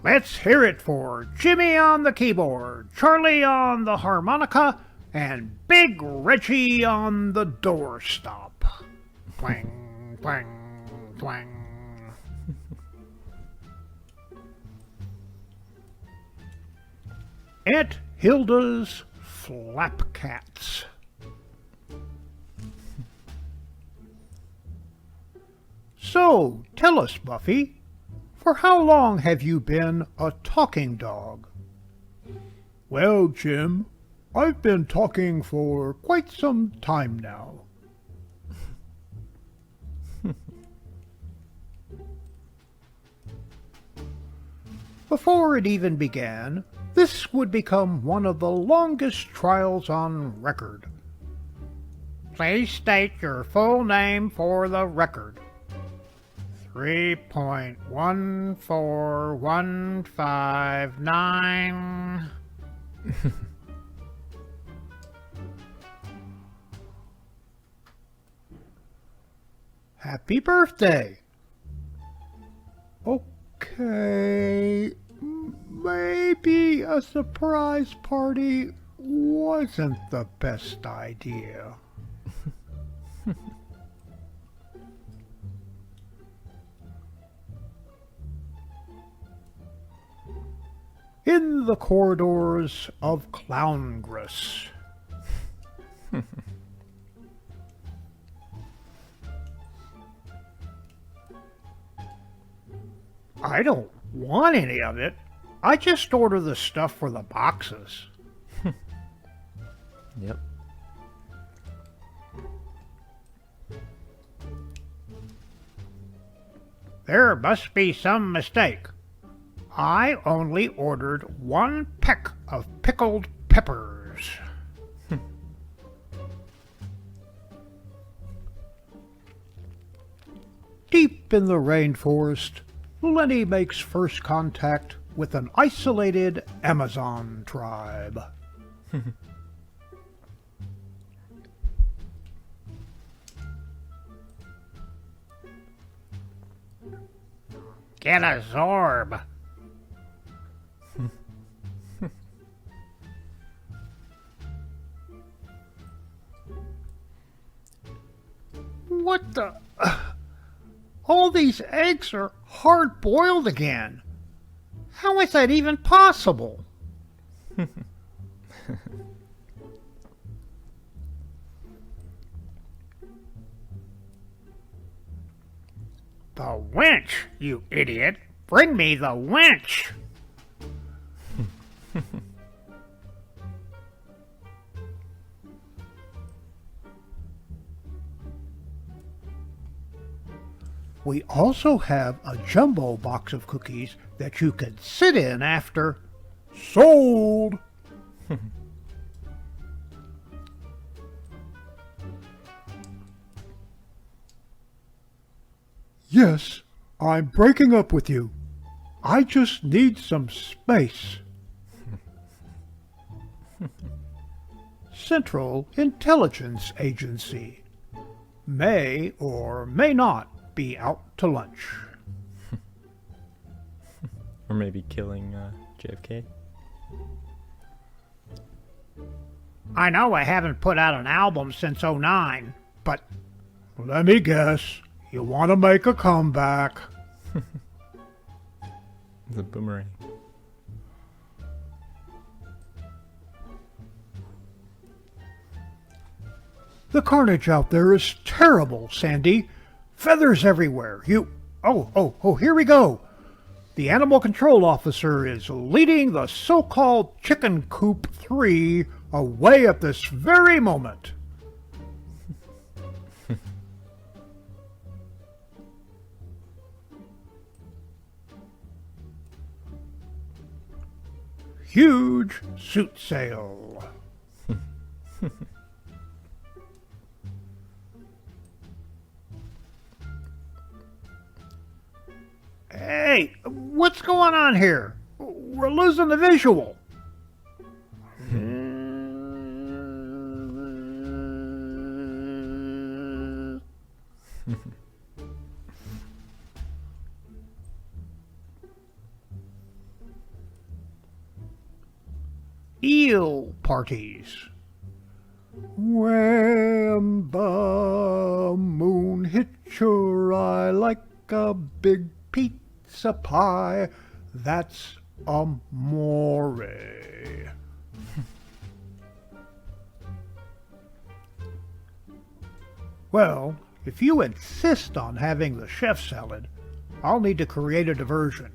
Let's hear it for Jimmy on the keyboard, Charlie on the harmonica, and Big Reggie on the doorstop. Twang, twang, twang. Aunt Hilda's Flapcats. So, tell us, Buffy, for how long have you been a talking dog? Well, Jim, I've been talking for quite some time now. Before it even began, this would become one of the longest trials on record. Please state your full name for the record. 3.14159. Happy birthday. Okay, maybe a surprise party wasn't the best idea. In the corridors of Clowngress. I don't want any of it. I just order the stuff for the boxes. Yep. There must be some mistake. I only ordered 1 peck of pickled peppers. Deep in the rainforest, Lenny makes first contact with an isolated Amazon tribe. Get a Zorb. What the? All these eggs are hard-boiled again. How is that even possible? The winch, you idiot. Bring me the winch. We also have a jumbo box of cookies that you can sit in after. Sold! Yes, I'm breaking up with you. I just need some space. Central Intelligence Agency may or may not be out to lunch. Or maybe killing JFK. I know I haven't put out an album since '09, but let me guess. You want to make a comeback. The boomerang. The carnage out there is terrible, Sandy. Feathers everywhere. Oh, here we go. The animal control officer is leading the so-called Chicken Coop 3 away at this very moment. Huge suit sale. Hey, what's going on here? We're losing the visual. Eel parties. When the moon hits your eye like a big pizza pie, that's amore. Well, if you insist on having the chef salad, I'll need to create a diversion.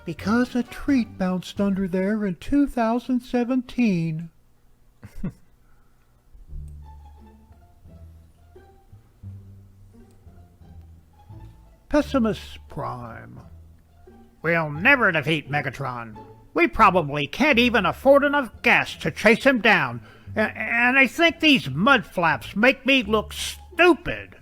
Because a treat bounced under there in 2017. Pessimist Prime. we'll never defeat Megatron. We probably can't even afford enough gas to chase him down. And I think these mud flaps make me look stupid.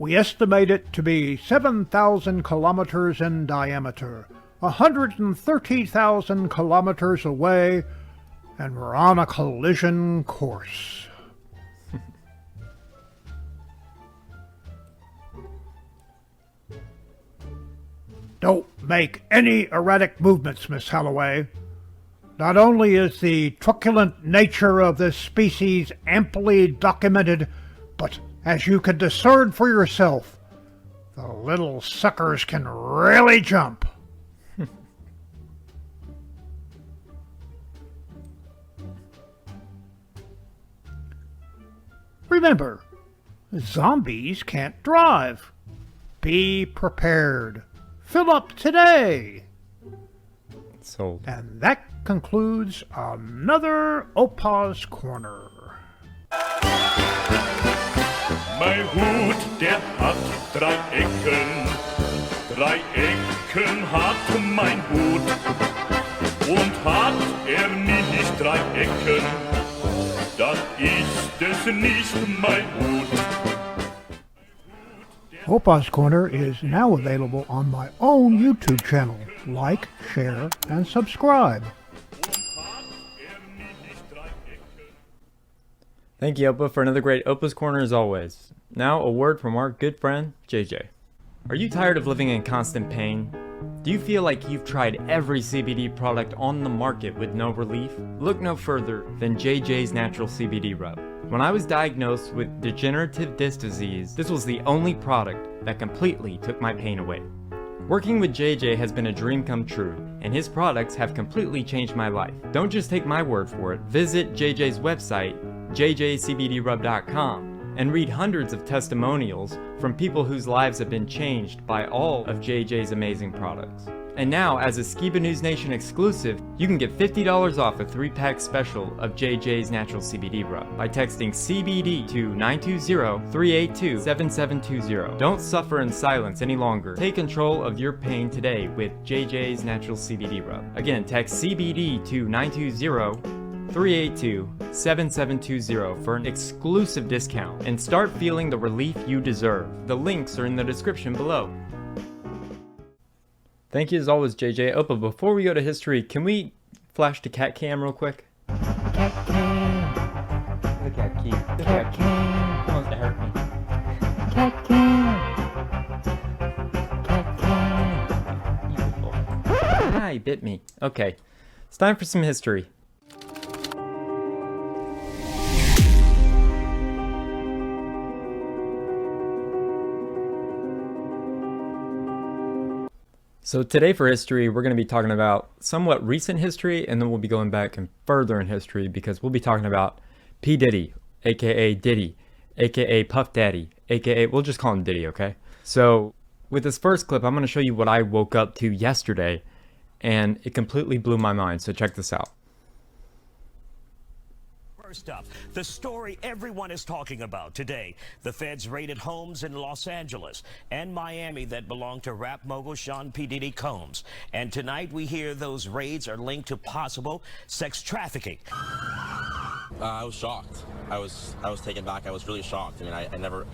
We estimate it to be 7,000 kilometers in diameter, 130,000 kilometers away, and we're on a collision course. Don't make any erratic movements, Miss Holloway. Not only is the truculent nature of this species amply documented, but as you can discern for yourself, the little suckers can really jump. Remember, zombies can't drive. Be prepared. Fill up today. Sold. And that concludes another OPA'S Corner. My Hut, der hat 3 Ecken. 3 Ecken hat mein Hut. Und hat nicht 3 Ecken, dann ist es nicht mein Hut. OPA'S Corner is now available on my own YouTube channel. Like, share, and subscribe. Thank you, Opa, for another great OPA'S Corner as always. Now, a word from our good friend, JJ. Are you tired of living in constant pain? Do you feel like you've tried every CBD product on the market with no relief? Look no further than JJ's Natural CBD Rub. When I was diagnosed with degenerative disc disease, this was the only product that completely took my pain away. Working with JJ has been a dream come true, and his products have completely changed my life. Don't just take my word for it. Visit JJ's website, jjcbdrub.com, and read hundreds of testimonials from people whose lives have been changed by all of JJ's amazing products. And now, as a Skiba News Nation exclusive, you can get $50 off a 3-pack special of JJ's Natural CBD Rub by texting CBD to 920-382-7720. Don't suffer in silence any longer. Take control of your pain today with JJ's Natural CBD Rub. Again, text CBD to 920-382-7720 for an exclusive discount and start feeling the relief you deserve. The links are in the description below. Thank you as always, JJ. Opa, before we go to history, can we flash the cat cam real quick? Cat cam. Look how cute. Look how cute. He wants to hurt me. Cat cam. Cat cam. Beautiful. Ah, he bit me. Okay, it's time for some history. So today for history, we're going to be talking about somewhat recent history, and then we'll be going back and further in history because we'll be talking about P. Diddy, aka Diddy, aka Puff Daddy, aka, we'll just call him Diddy, okay? So with this first clip, I'm going to show you what I woke up to yesterday, and it completely blew my mind, so check this out. First up, the story everyone is talking about today. The feds raided homes in Los Angeles and Miami that belong to rap mogul Sean P. Diddy Combs. And tonight we hear those raids are linked to possible sex trafficking. I was shocked. I was taken back. I was really shocked. I mean, I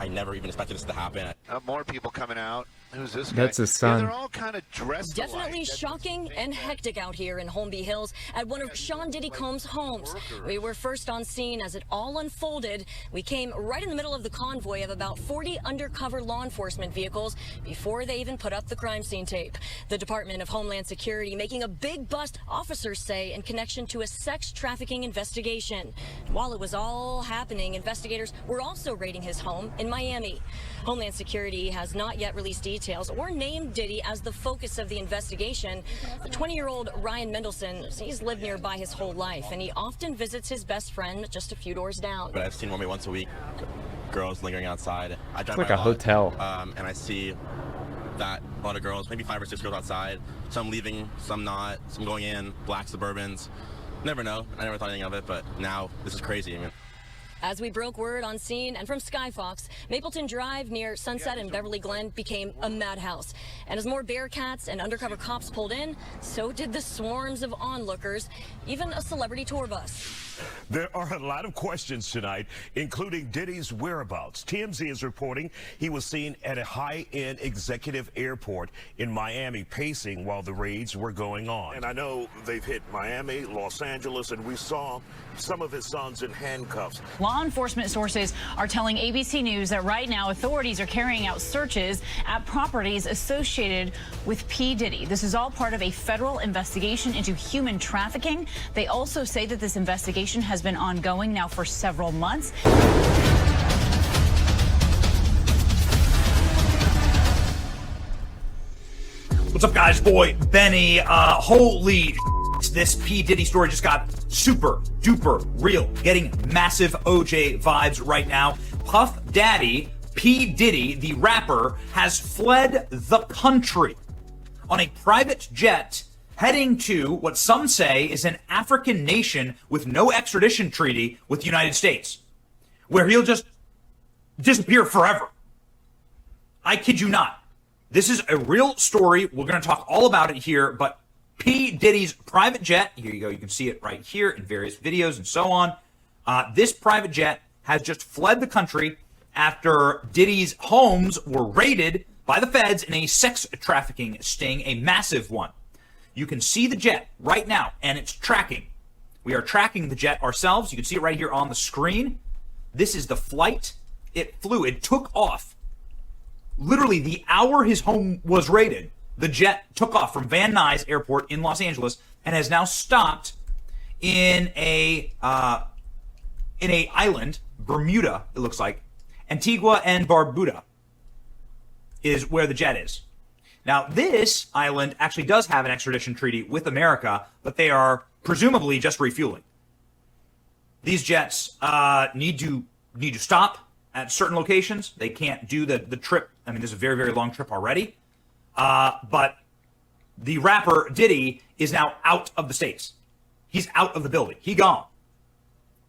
never even expected this to happen. More people coming out. Who's this guy? That's his son. Yeah, they're all kind of dressed Definitely alike. shocking and hectic out here in Holmby Hills at one of Sean Diddy Combs' homes. We were first on scene as it all unfolded. We came right in the middle of the convoy of about 40 undercover law enforcement vehicles before they even put up the crime scene tape. The Department of Homeland Security making a big bust, officers say, in connection to a sex trafficking investigation. While it was all happening, investigators were also raiding his home in Miami. Homeland Security has not yet released details or named Diddy as the focus of the investigation. The 20-year-old Ryan Mendelsohn, he's lived nearby his whole life, and he often visits his best friend just a few doors down. But I've seen maybe once a week girls lingering outside. I drive It's like by a hotel. and I see that a lot of girls, maybe 5 or 6 girls outside. Some leaving, some not, some going in, black Suburbans. Never know. I never thought anything of it, but now this is crazy. I mean, As we broke word on scene and from Skyfox, Mapleton Drive near Sunset and Beverly Glen became a madhouse. And as more Bearcats and undercover cops pulled in, so did the swarms of onlookers, even a celebrity tour bus. There are a lot of questions tonight, including Diddy's whereabouts. TMZ is reporting he was seen at a high-end executive airport in Miami pacing while the raids were going on. And I know they've hit Miami, Los Angeles, and we saw some of his sons in handcuffs. Law enforcement sources are telling ABC News that right now authorities are carrying out searches at properties associated with P. Diddy. This is all part of a federal investigation into human trafficking. They also say that this investigation has been ongoing now for several months. What's up, guys? Boy, Benny. Holy this P. Diddy story just got super duper real. Getting massive OJ vibes right now. Puff Daddy, P. Diddy, the rapper, has fled the country on a private jet heading to what some say is an African nation with no extradition treaty with the United States, where he'll just disappear forever. I kid you not. This is a real story. We're going to talk all about it here, but P. Diddy's private jet, here you go, you can see it right here in various videos and so on. This private jet has just fled the country after Diddy's homes were raided by the feds in a sex trafficking sting, a massive one. You can see the jet right now, and it's tracking. We are tracking the jet ourselves. You can see it right here on the screen. This is the flight. It flew. It took off. Literally, the hour his home was raided, the jet took off from Van Nuys Airport in Los Angeles and has now stopped in a island, Bermuda, it looks like. Antigua and Barbuda is where the jet is. Now, this island actually does have an extradition treaty with America, but they are presumably just refueling. These jets need to stop at certain locations. They can't do the trip. I mean, this is a very, very long trip already. But the rapper Diddy is now out of the States. He's out of the building. He gone.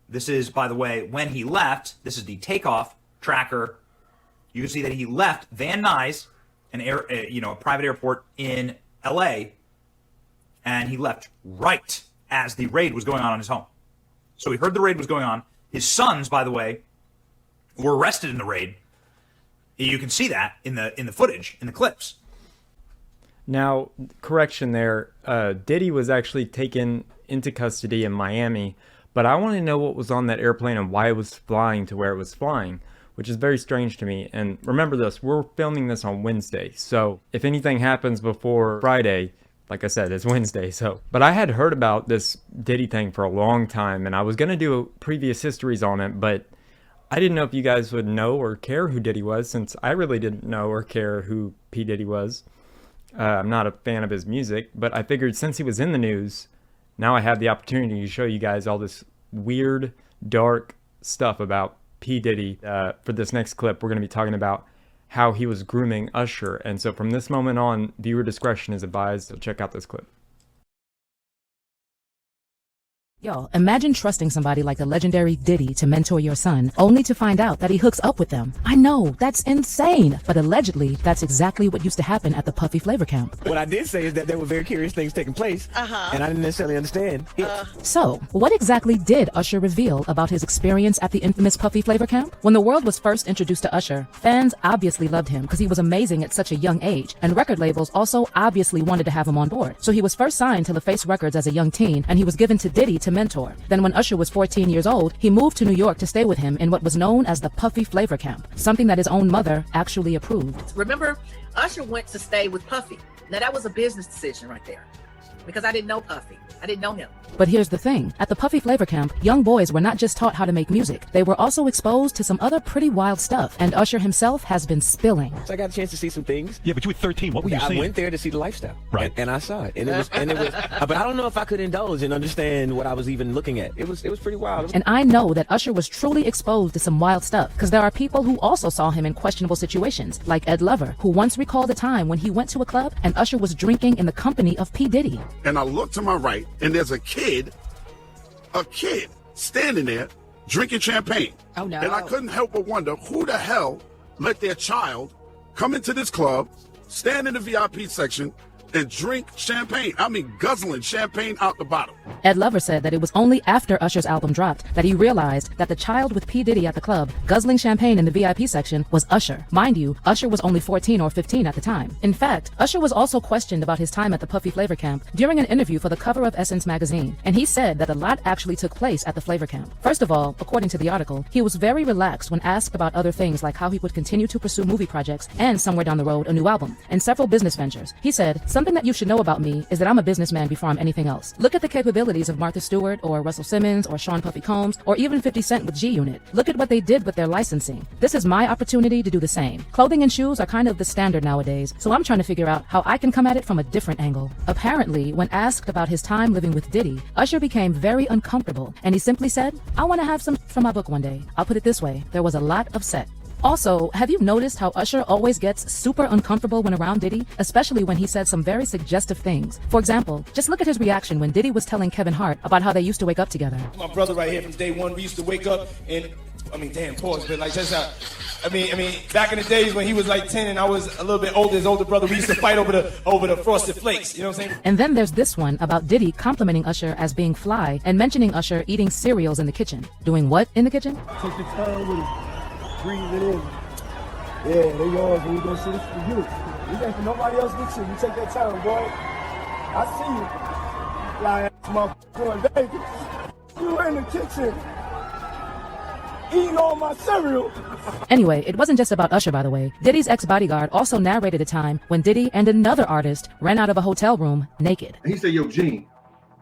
This is, by the way, when he left. This is the takeoff tracker. You can see that he left Van Nuys, a private airport in LA, and he left right as the raid was going on his home. So he heard the raid was going on. His sons, by the way, were arrested in the raid. You can see that in the footage, in the clips. Now, correction there, Diddy was actually taken into custody in Miami, but I want to know what was on that airplane and why it was flying to where it was flying, which is very strange to me. And remember this, we're filming this on Wednesday, so if anything happens before Friday, like I said, it's Wednesday, so. But I had heard about this Diddy thing for a long time, and I was going to do previous histories on it, but I didn't know if you guys would know or care who Diddy was, since I really didn't know or care who P. Diddy was. I'm not a fan of his music, but I figured since he was in the news, now I have the opportunity to show you guys all this weird, dark stuff about P. Diddy. For this next clip, we're going to be talking about how he was grooming Usher. And so from this moment on, viewer discretion is advised. So check out this clip. Yo, imagine trusting somebody like the legendary Diddy to mentor your son, only to find out that he hooks up with them. I know, that's insane. But allegedly, that's exactly what used to happen at the Puffy Flavor Camp. What I did say is that there were very curious things taking place, and I didn't necessarily understand it. So, what exactly did Usher reveal about his experience at the infamous Puffy Flavor Camp? When the world was first introduced to Usher, fans obviously loved him because he was amazing at such a young age, and record labels also obviously wanted to have him on board. So he was first signed to LaFace Records as a young teen, and he was given to Diddy to mentor. Then when Usher was 14 years old, he moved to New York to stay with him in what was known as the Puffy Flavor Camp, something that his own mother actually approved. Remember, Usher went to stay with Puffy. Now that was a business decision right there, because I didn't know Puffy. I didn't know him. But here's the thing. At the Puffy Flavor Camp, young boys were not just taught how to make music. They were also exposed to some other pretty wild stuff. And Usher himself has been spilling. So I got a chance to see some things. Yeah, but you were 13. What were you seeing? I went there to see the lifestyle. Right. And I saw it. And it was, but I don't know if I could indulge and understand what I was even looking at. It was pretty wild. And I know that Usher was truly exposed to some wild stuff, because there are people who also saw him in questionable situations, like Ed Lover, who once recalled a time when he went to a club and Usher was drinking in the company of P. Diddy. And I look to my right, and there's a kid standing there drinking champagne. Oh no. And I couldn't help but wonder who the hell let their child come into this club, stand in the VIP section, and drink champagne. I mean, guzzling champagne out the bottle. Ed Lover said that it was only after Usher's album dropped that he realized that the child with P. Diddy at the club, guzzling champagne in the VIP section, was Usher. Mind you, Usher was only 14 or 15 at the time. In fact, Usher was also questioned about his time at the Puffy Flavor Camp during an interview for the cover of Essence magazine, and he said that a lot actually took place at the Flavor Camp. First of all, according to the article, he was very relaxed when asked about other things like how he would continue to pursue movie projects and, somewhere down the road, a new album, and several business ventures. He said, "Something that you should know about me is that I'm a businessman before I'm anything else. Look at the capabilities of Martha Stewart or Russell Simmons or Sean Puffy Combs or even 50 Cent with G-Unit. Look at what they did with their licensing. This is my opportunity to do the same. Clothing and shoes are kind of the standard nowadays, so I'm trying to figure out how I can come at it from a different angle." Apparently, when asked about his time living with Diddy, Usher became very uncomfortable, and he simply said, "I want to have some from my book one day." I'll put it this way, there was a lot of set. Also, have you noticed how Usher always gets super uncomfortable when around Diddy, especially when he said some very suggestive things? For example, just look at his reaction when Diddy was telling Kevin Hart about how they used to wake up together. My brother right here from day one, we used to wake up and, I mean, damn, pause, but like that's how, I mean, back in the days when he was like 10 and I was a little bit older, his older brother, we used to fight over the Frosted Flakes. You know what I'm saying? And then there's this one about Diddy complimenting Usher as being fly and mentioning Usher eating cereals in the kitchen. Doing what in the kitchen? Take your time with it. Breathe it in. Yeah, they yours when you go see this for you. This ain't for nobody else but you. You take that time, boy. I see you. Fly ass motherfucker in Vegas. You in the kitchen. Eating all my cereal. Anyway, it wasn't just about Usher, by the way. Diddy's ex-bodyguard also narrated a time when Diddy and another artist ran out of a hotel room naked. And he said, yo, Gene,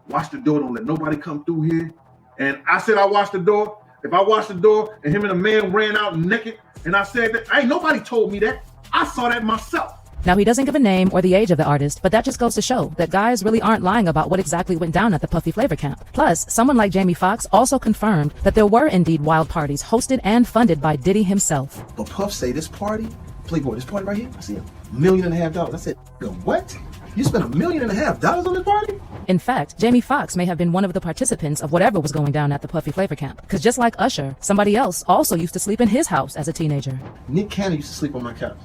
watch the door. Don't let nobody come through here. And I said, I watched the door. If I watched the door and him and a man ran out naked, and I said that, ain't nobody told me that. I saw that myself. Now, he doesn't give a name or the age of the artist, but that just goes to show that guys really aren't lying about what exactly went down at the Puffy Flavor Camp. Plus, someone like Jamie Foxx also confirmed that there were indeed wild parties hosted and funded by Diddy himself. But Puff say this party, Playboy, this party right here, I see $1.5 million. I said, what? You spent $1.5 million on this party? In fact, Jamie Foxx may have been one of the participants of whatever was going down at the Puffy Flavor Camp. Because just like Usher, somebody else also used to sleep in his house as a teenager. Nick Cannon used to sleep on my couch.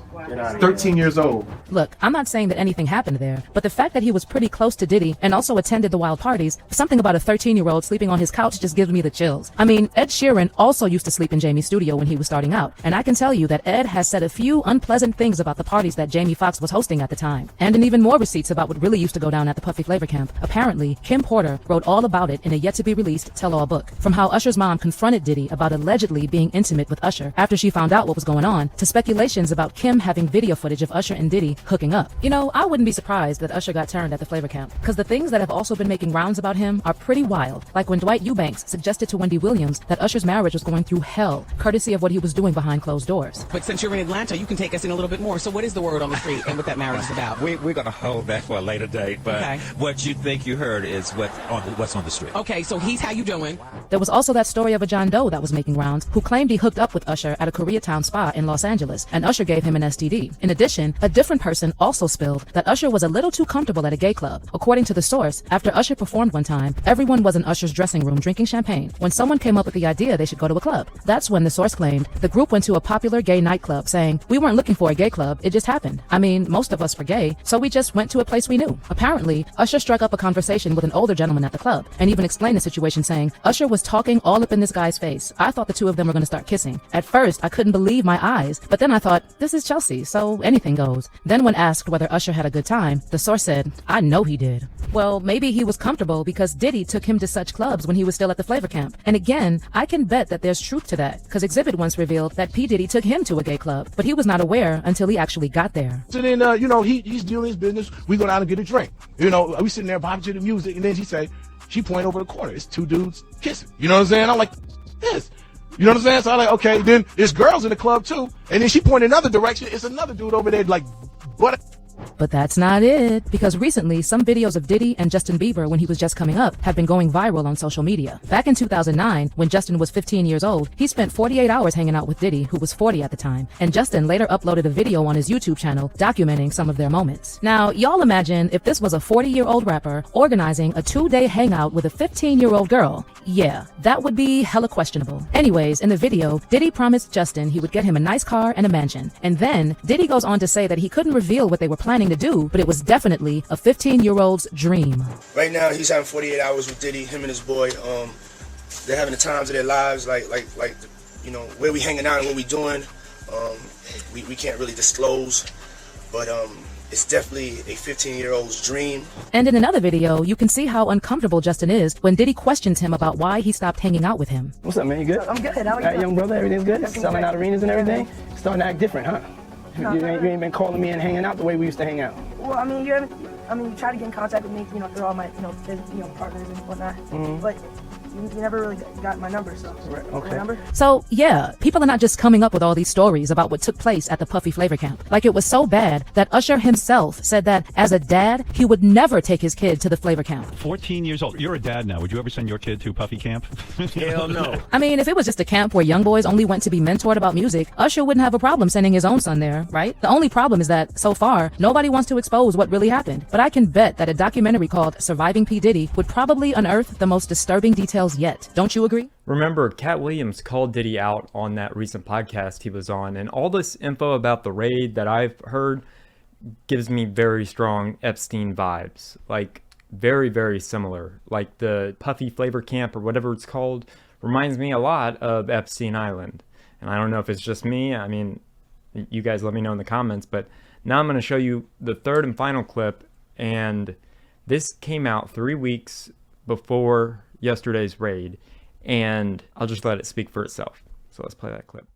13 years old. Look, I'm not saying that anything happened there, but the fact that he was pretty close to Diddy and also attended the wild parties, something about a 13-year-old sleeping on his couch just gives me the chills. I mean, Ed Sheeran also used to sleep in Jamie's studio when he was starting out, and I can tell you that Ed has said a few unpleasant things about the parties that Jamie Foxx was hosting at the time, and in even more receipts about what really used to go down at the Puffy Flavor Camp. Apparently, Kim Porter wrote all about it in a yet-to-be-released tell-all book. From how Usher's mom confronted Diddy about allegedly being intimate with Usher after she found out what was going on, to speculations about Kim having video footage of Usher and Diddy hooking up. You know, I wouldn't be surprised that Usher got turned at the Flavor Camp, because the things that have also been making rounds about him are pretty wild. Like when Dwight Eubanks suggested to Wendy Williams that Usher's marriage was going through hell, courtesy of what he was doing behind closed doors. But since you're in Atlanta, you can take us in a little bit more. So what is the word on the street and what that marriage is about? We're going to hold that for a later date, but okay. What you think you heard is what's on the street. Okay, so he's how you doing? There was also that story of a John Doe that was making rounds who claimed he hooked up with Usher at a Koreatown spa in Los Angeles, and Usher gave him an STD. In addition, a different person also spilled that Usher was a little too comfortable at a gay club. According to the source, after Usher performed one time, everyone was in Usher's dressing room drinking champagne when someone came up with the idea they should go to a club. That's when the source claimed the group went to a popular gay nightclub, saying, "We weren't looking for a gay club, it just happened. I mean, most of us were gay, so we just went to a place we knew." Apparently, Usher struck up a conversation with an older gentleman at the club and even explained the situation, saying, "Usher was talking all up in this guy's face. I thought the two of them were going to start kissing. At first, I couldn't believe my eyes, but then I thought, this is Chelsea, so anything goes." Then when asked whether Usher had a good time, the source said, "I know he did." Well, maybe he was comfortable because Diddy took him to such clubs when he was still at the Flavor Camp. And again, I can bet that there's truth to that, because Exhibit once revealed that P. Diddy took him to a gay club, but he was not aware until he actually got there. So then, he's doing his business. We go down and get a drink. We sitting there vibing to the music, and then she point over the corner. It's two dudes kissing. You know what I'm saying? I'm like, this. You know what I'm saying? So I'm like, okay, then there's girls in the club too. And then she pointed another direction. It's another dude over there like, what? But that's not it, because recently some videos of Diddy and Justin Bieber when he was just coming up have been going viral on social media. Back in 2009, when Justin was 15 years old, he spent 48 hours hanging out with Diddy, who was 40 at the time, and Justin later uploaded a video on his YouTube channel documenting some of their moments. Now, y'all imagine if this was a 40-year-old rapper organizing a 2-day hangout with a 15-year-old girl. Yeah, that would be hella questionable. Anyways, in the video, Diddy promised Justin he would get him a nice car and a mansion, and then Diddy goes on to say that he couldn't reveal what they were planning to do, but it was definitely a 15-year-old's dream. Right now, he's having 48 hours with Diddy, him and his boy. They're having the times of their lives, like where we hanging out and what we doing. We can't really disclose, but it's definitely a 15-year-old's dream. And in another video, you can see how uncomfortable Justin is when Diddy questions him about why he stopped hanging out with him. What's up, man? You good? I'm good. How are you? Young brother, everything's good? Selling out arenas and everything? Starting to act different, huh? You ain't been calling me and hanging out the way we used to hang out. Well, you try to get in contact with me, through all my, partners and whatnot. Mm-hmm. But you never really got my number, so. Right. Okay. My number? So, yeah, people are not just coming up with all these stories about what took place at the Puffy Flavor Camp. Like, it was so bad that Usher himself said that, as a dad, he would never take his kid to the Flavor Camp. 14 years old. You're a dad now. Would you ever send your kid to Puffy Camp? Hell no. I mean, if it was just a camp where young boys only went to be mentored about music, Usher wouldn't have a problem sending his own son there, right? The only problem is that, so far, nobody wants to expose what really happened. But I can bet that a documentary called Surviving P. Diddy would probably unearth the most disturbing details details yet. Don't you agree? Remember, Cat Williams called Diddy out on that recent podcast he was on, and all this info about the raid that I've heard gives me very strong Epstein vibes. Like, very, very similar. Like, the Puffy Flavor Camp, or whatever it's called, reminds me a lot of Epstein Island. And I don't know if it's just me. I mean, you guys let me know in the comments. But now I'm going to show you the third and final clip. And this came out 3 weeks before yesterday's raid. And I'll just let it speak for itself. So let's play that clip.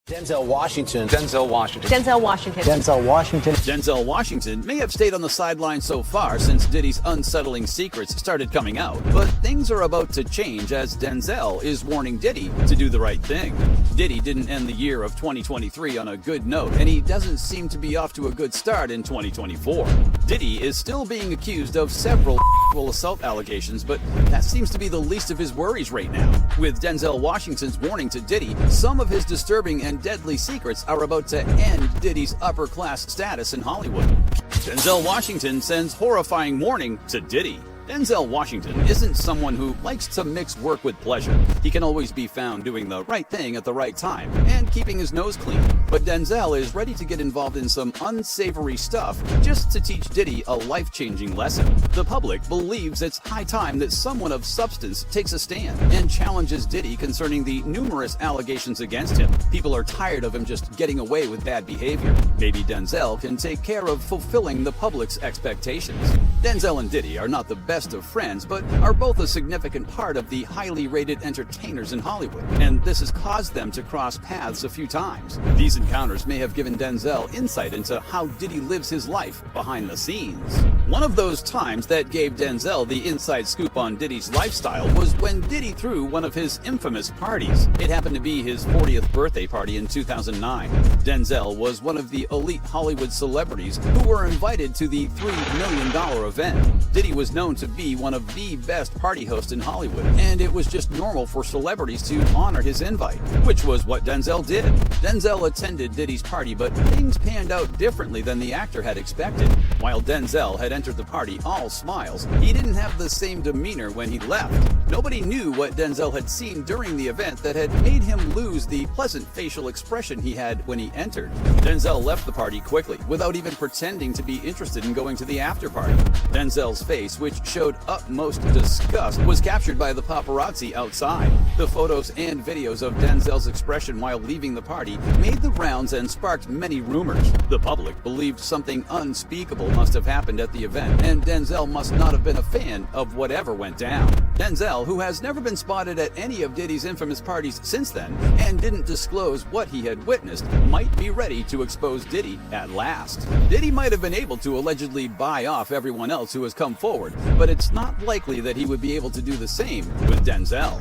Denzel Washington. Denzel Washington. Denzel Washington. Denzel Washington. Denzel Washington may have stayed on the sidelines so far since Diddy's unsettling secrets started coming out, but things are about to change as Denzel is warning Diddy to do the right thing. Diddy didn't end the year of 2023 on a good note, and he doesn't seem to be off to a good start in 2024. Diddy is still being accused of several sexual assault allegations, but that seems to be the least of his worries right now. With Denzel Washington's warning to Diddy, some of his disturbing and deadly secrets are about to end Diddy's upper-class status in Hollywood. Denzel Washington sends horrifying warning to Diddy. Denzel Washington isn't someone who likes to mix work with pleasure. He can always be found doing the right thing at the right time and keeping his nose clean. But Denzel is ready to get involved in some unsavory stuff just to teach Diddy a life-changing lesson. The public believes it's high time that someone of substance takes a stand and challenges Diddy concerning the numerous allegations against him. People are tired of him just getting away with bad behavior. Maybe Denzel can take care of fulfilling the public's expectations. Denzel and Diddy are not the best of friends, but are both a significant part of the highly rated entertainers in Hollywood, and this has caused them to cross paths a few times. These encounters may have given Denzel insight into how Diddy lives his life behind the scenes. One of those times that gave Denzel the inside scoop on Diddy's lifestyle was when Diddy threw one of his infamous parties. It happened to be his 40th birthday party in 2009. Denzel was one of the elite Hollywood celebrities who were invited to the $3 million event. Diddy was known to be one of the best party hosts in Hollywood, and it was just normal for celebrities to honor his invite, which was what Denzel did. Denzel attended Diddy's party, but things panned out differently than the actor had expected. While Denzel had entered the party all smiles, he didn't have the same demeanor when he left. Nobody knew what Denzel had seen during the event that had made him lose the pleasant facial expression he had when he entered. Denzel left the party quickly, without even pretending to be interested in going to the after party. Denzel's face, which showed utmost disgust, was captured by the paparazzi outside. The photos and videos of Denzel's expression while leaving the party made the rounds and sparked many rumors. The public believed something unspeakable must have happened at the event, and Denzel must not have been a fan of whatever went down. Denzel, who has never been spotted at any of Diddy's infamous parties since then, and didn't disclose what he had witnessed, might be ready to expose Diddy at last. Diddy might have been able to allegedly buy off everyone else who has come forward, but it's not likely that he would be able to do the same with Denzel.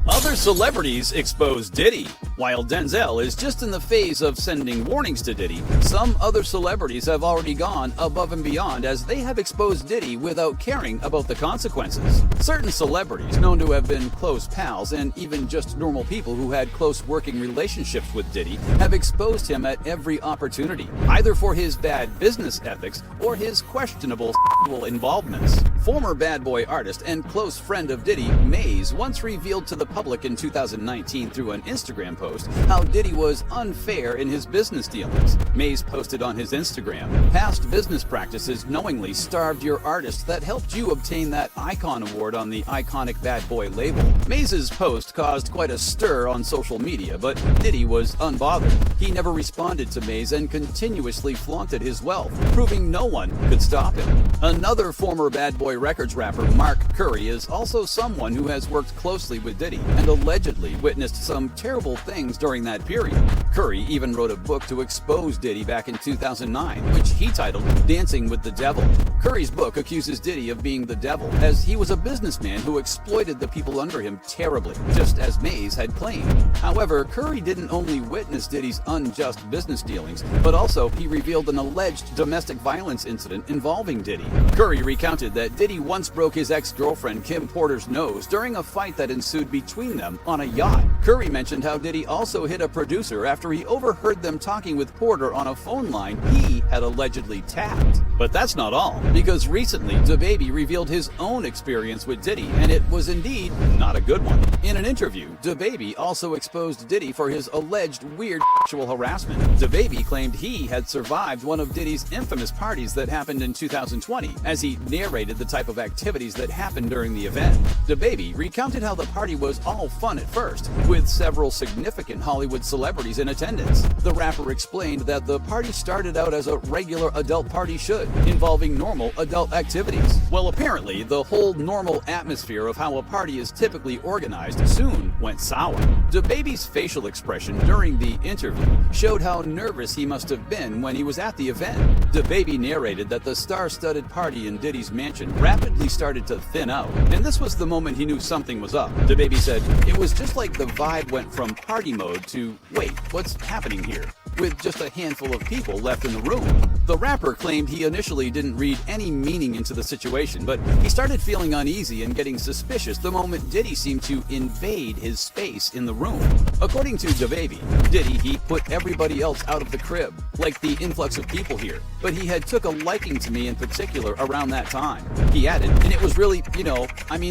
Other celebrities expose Diddy. While Denzel is just in the phase of sending warnings to Diddy, some other celebrities have already gone above and beyond as they have exposed Diddy without caring about the consequences. Certain celebrities known to have been close pals and even just normal people who had close working relationships with Diddy have exposed him at every opportunity, either for his bad business ethics or his questionable sexual involvements. Former Bad Boy artist and close friend of Diddy, Maze, once revealed to the public in 2019 through an Instagram post how Diddy was unfair in his business dealings. Maze posted on his Instagram, "Past business practices knowingly starved your artist that helped you obtain that Icon Award on the iconic Bad Boy label." Maze's post caused quite a stir on social media, but Diddy was unbothered. He never responded to Maze and continuously flaunted his wealth, proving no one could stop him. Another former Bad Boy Records rapper, Mark Curry, is also someone who has worked closely with Diddy and allegedly witnessed some terrible things during that period. Curry even wrote a book to expose Diddy back in 2009, which he titled Dancing with the Devil. Curry's book accuses Diddy of being the devil, as he was a businessman who exploited the people under him terribly, just as Maze had claimed. However, Curry didn't only witness Diddy's unjust business dealings, but also he revealed an alleged domestic violence incident involving Diddy. Curry recounted that Diddy once broke his ex-girlfriend Kim Porter's nose during a fight that ensued between them on a yacht. Curry mentioned how Diddy DaBaby also hit a producer after he overheard them talking with Porter on a phone line he had allegedly tapped. But that's not all, because recently DaBaby revealed his own experience with Diddy, and it was indeed not a good one. In an interview, DaBaby also exposed Diddy for his alleged weird sexual harassment. DaBaby claimed he had survived one of Diddy's infamous parties that happened in 2020, as he narrated the type of activities that happened during the event. DaBaby recounted how the party was all fun at first, with several significant Hollywood celebrities in attendance. The rapper explained that the party started out as a regular adult party should, involving normal adult activities. Well, apparently, the whole normal atmosphere of how a party is typically organized soon went sour. DaBaby's facial expression during the interview showed how nervous he must have been when he was at the event. DaBaby narrated that the star-studded party in Diddy's mansion rapidly started to thin out, and this was the moment he knew something was up. DaBaby said, "It was just like the vibe went from party mode to, wait, what's happening here?" with just a handful of people left in the room. The rapper claimed he initially didn't read any meaning into the situation, but he started feeling uneasy and getting suspicious the moment Diddy seemed to invade his space in the room. According to DaBaby, Diddy, he put everybody else out of the crib, like the influx of people here, but he had took a liking to me in particular around that time. He added, and it was really,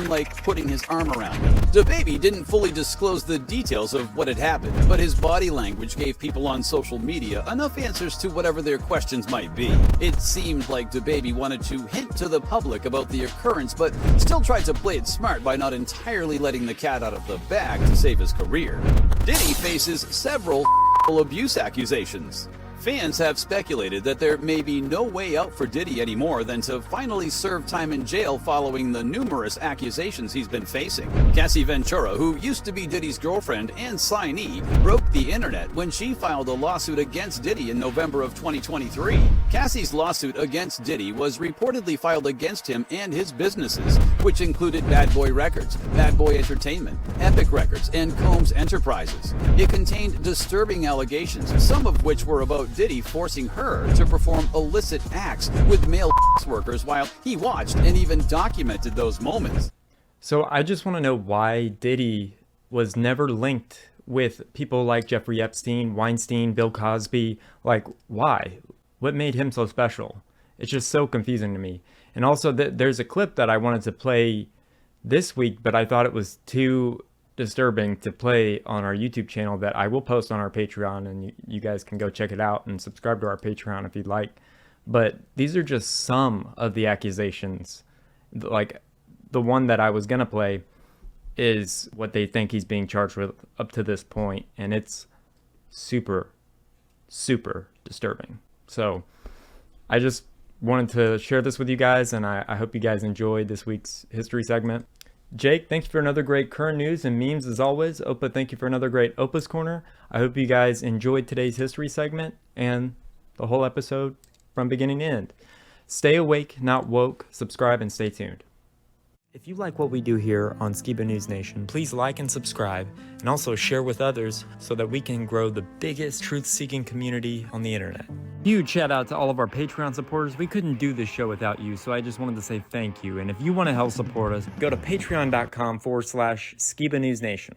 like putting his arm around me. DaBaby didn't fully disclose the details of what had happened, but his body language gave people on social media enough answers to whatever their questions might be. It seemed like DaBaby wanted to hint to the public about the occurrence, but still tried to play it smart by not entirely letting the cat out of the bag to save his career. Diddy faces several abuse accusations. Fans have speculated that there may be no way out for Diddy anymore than to finally serve time in jail following the numerous accusations he's been facing. Cassie Ventura, who used to be Diddy's girlfriend and signee, broke the internet when she filed a lawsuit against Diddy in November of 2023. Cassie's lawsuit against Diddy was reportedly filed against him and his businesses, which included Bad Boy Records, Bad Boy Entertainment, Epic Records, and Combs Enterprises. It contained disturbing allegations, some of which were about Diddy forcing her to perform illicit acts with male workers while he watched and even documented those moments. So I just want to know why Diddy was never linked with people like Jeffrey Epstein, Weinstein, Bill Cosby. Like, why? What made him so special? It's just so confusing to me. And also, there's a clip that I wanted to play this week, but I thought it was too disturbing to play on our YouTube channel that I will post on our Patreon, and you guys can go check it out and subscribe to our Patreon if you'd like. But these are just some of the accusations. Like, the one that I was gonna play is what they think he's being charged with up to this point, and it's super, super disturbing. So I just wanted to share this with you guys, and I hope you guys enjoyed this week's history segment. Jake, thank you for another great current news and memes as always. Opa, thank you for another great Opa's Corner. I hope you guys enjoyed today's history segment and the whole episode from beginning to end. Stay awake, not woke. Subscribe and stay tuned. If you like what we do here on Skiba News Nation, please like and subscribe, and also share with others so that we can grow the biggest truth-seeking community on the internet. Huge shout out to all of our Patreon supporters. We couldn't do this show without you, so I just wanted to say thank you. And if you want to help support us, go to patreon.com/Skiba News Nation.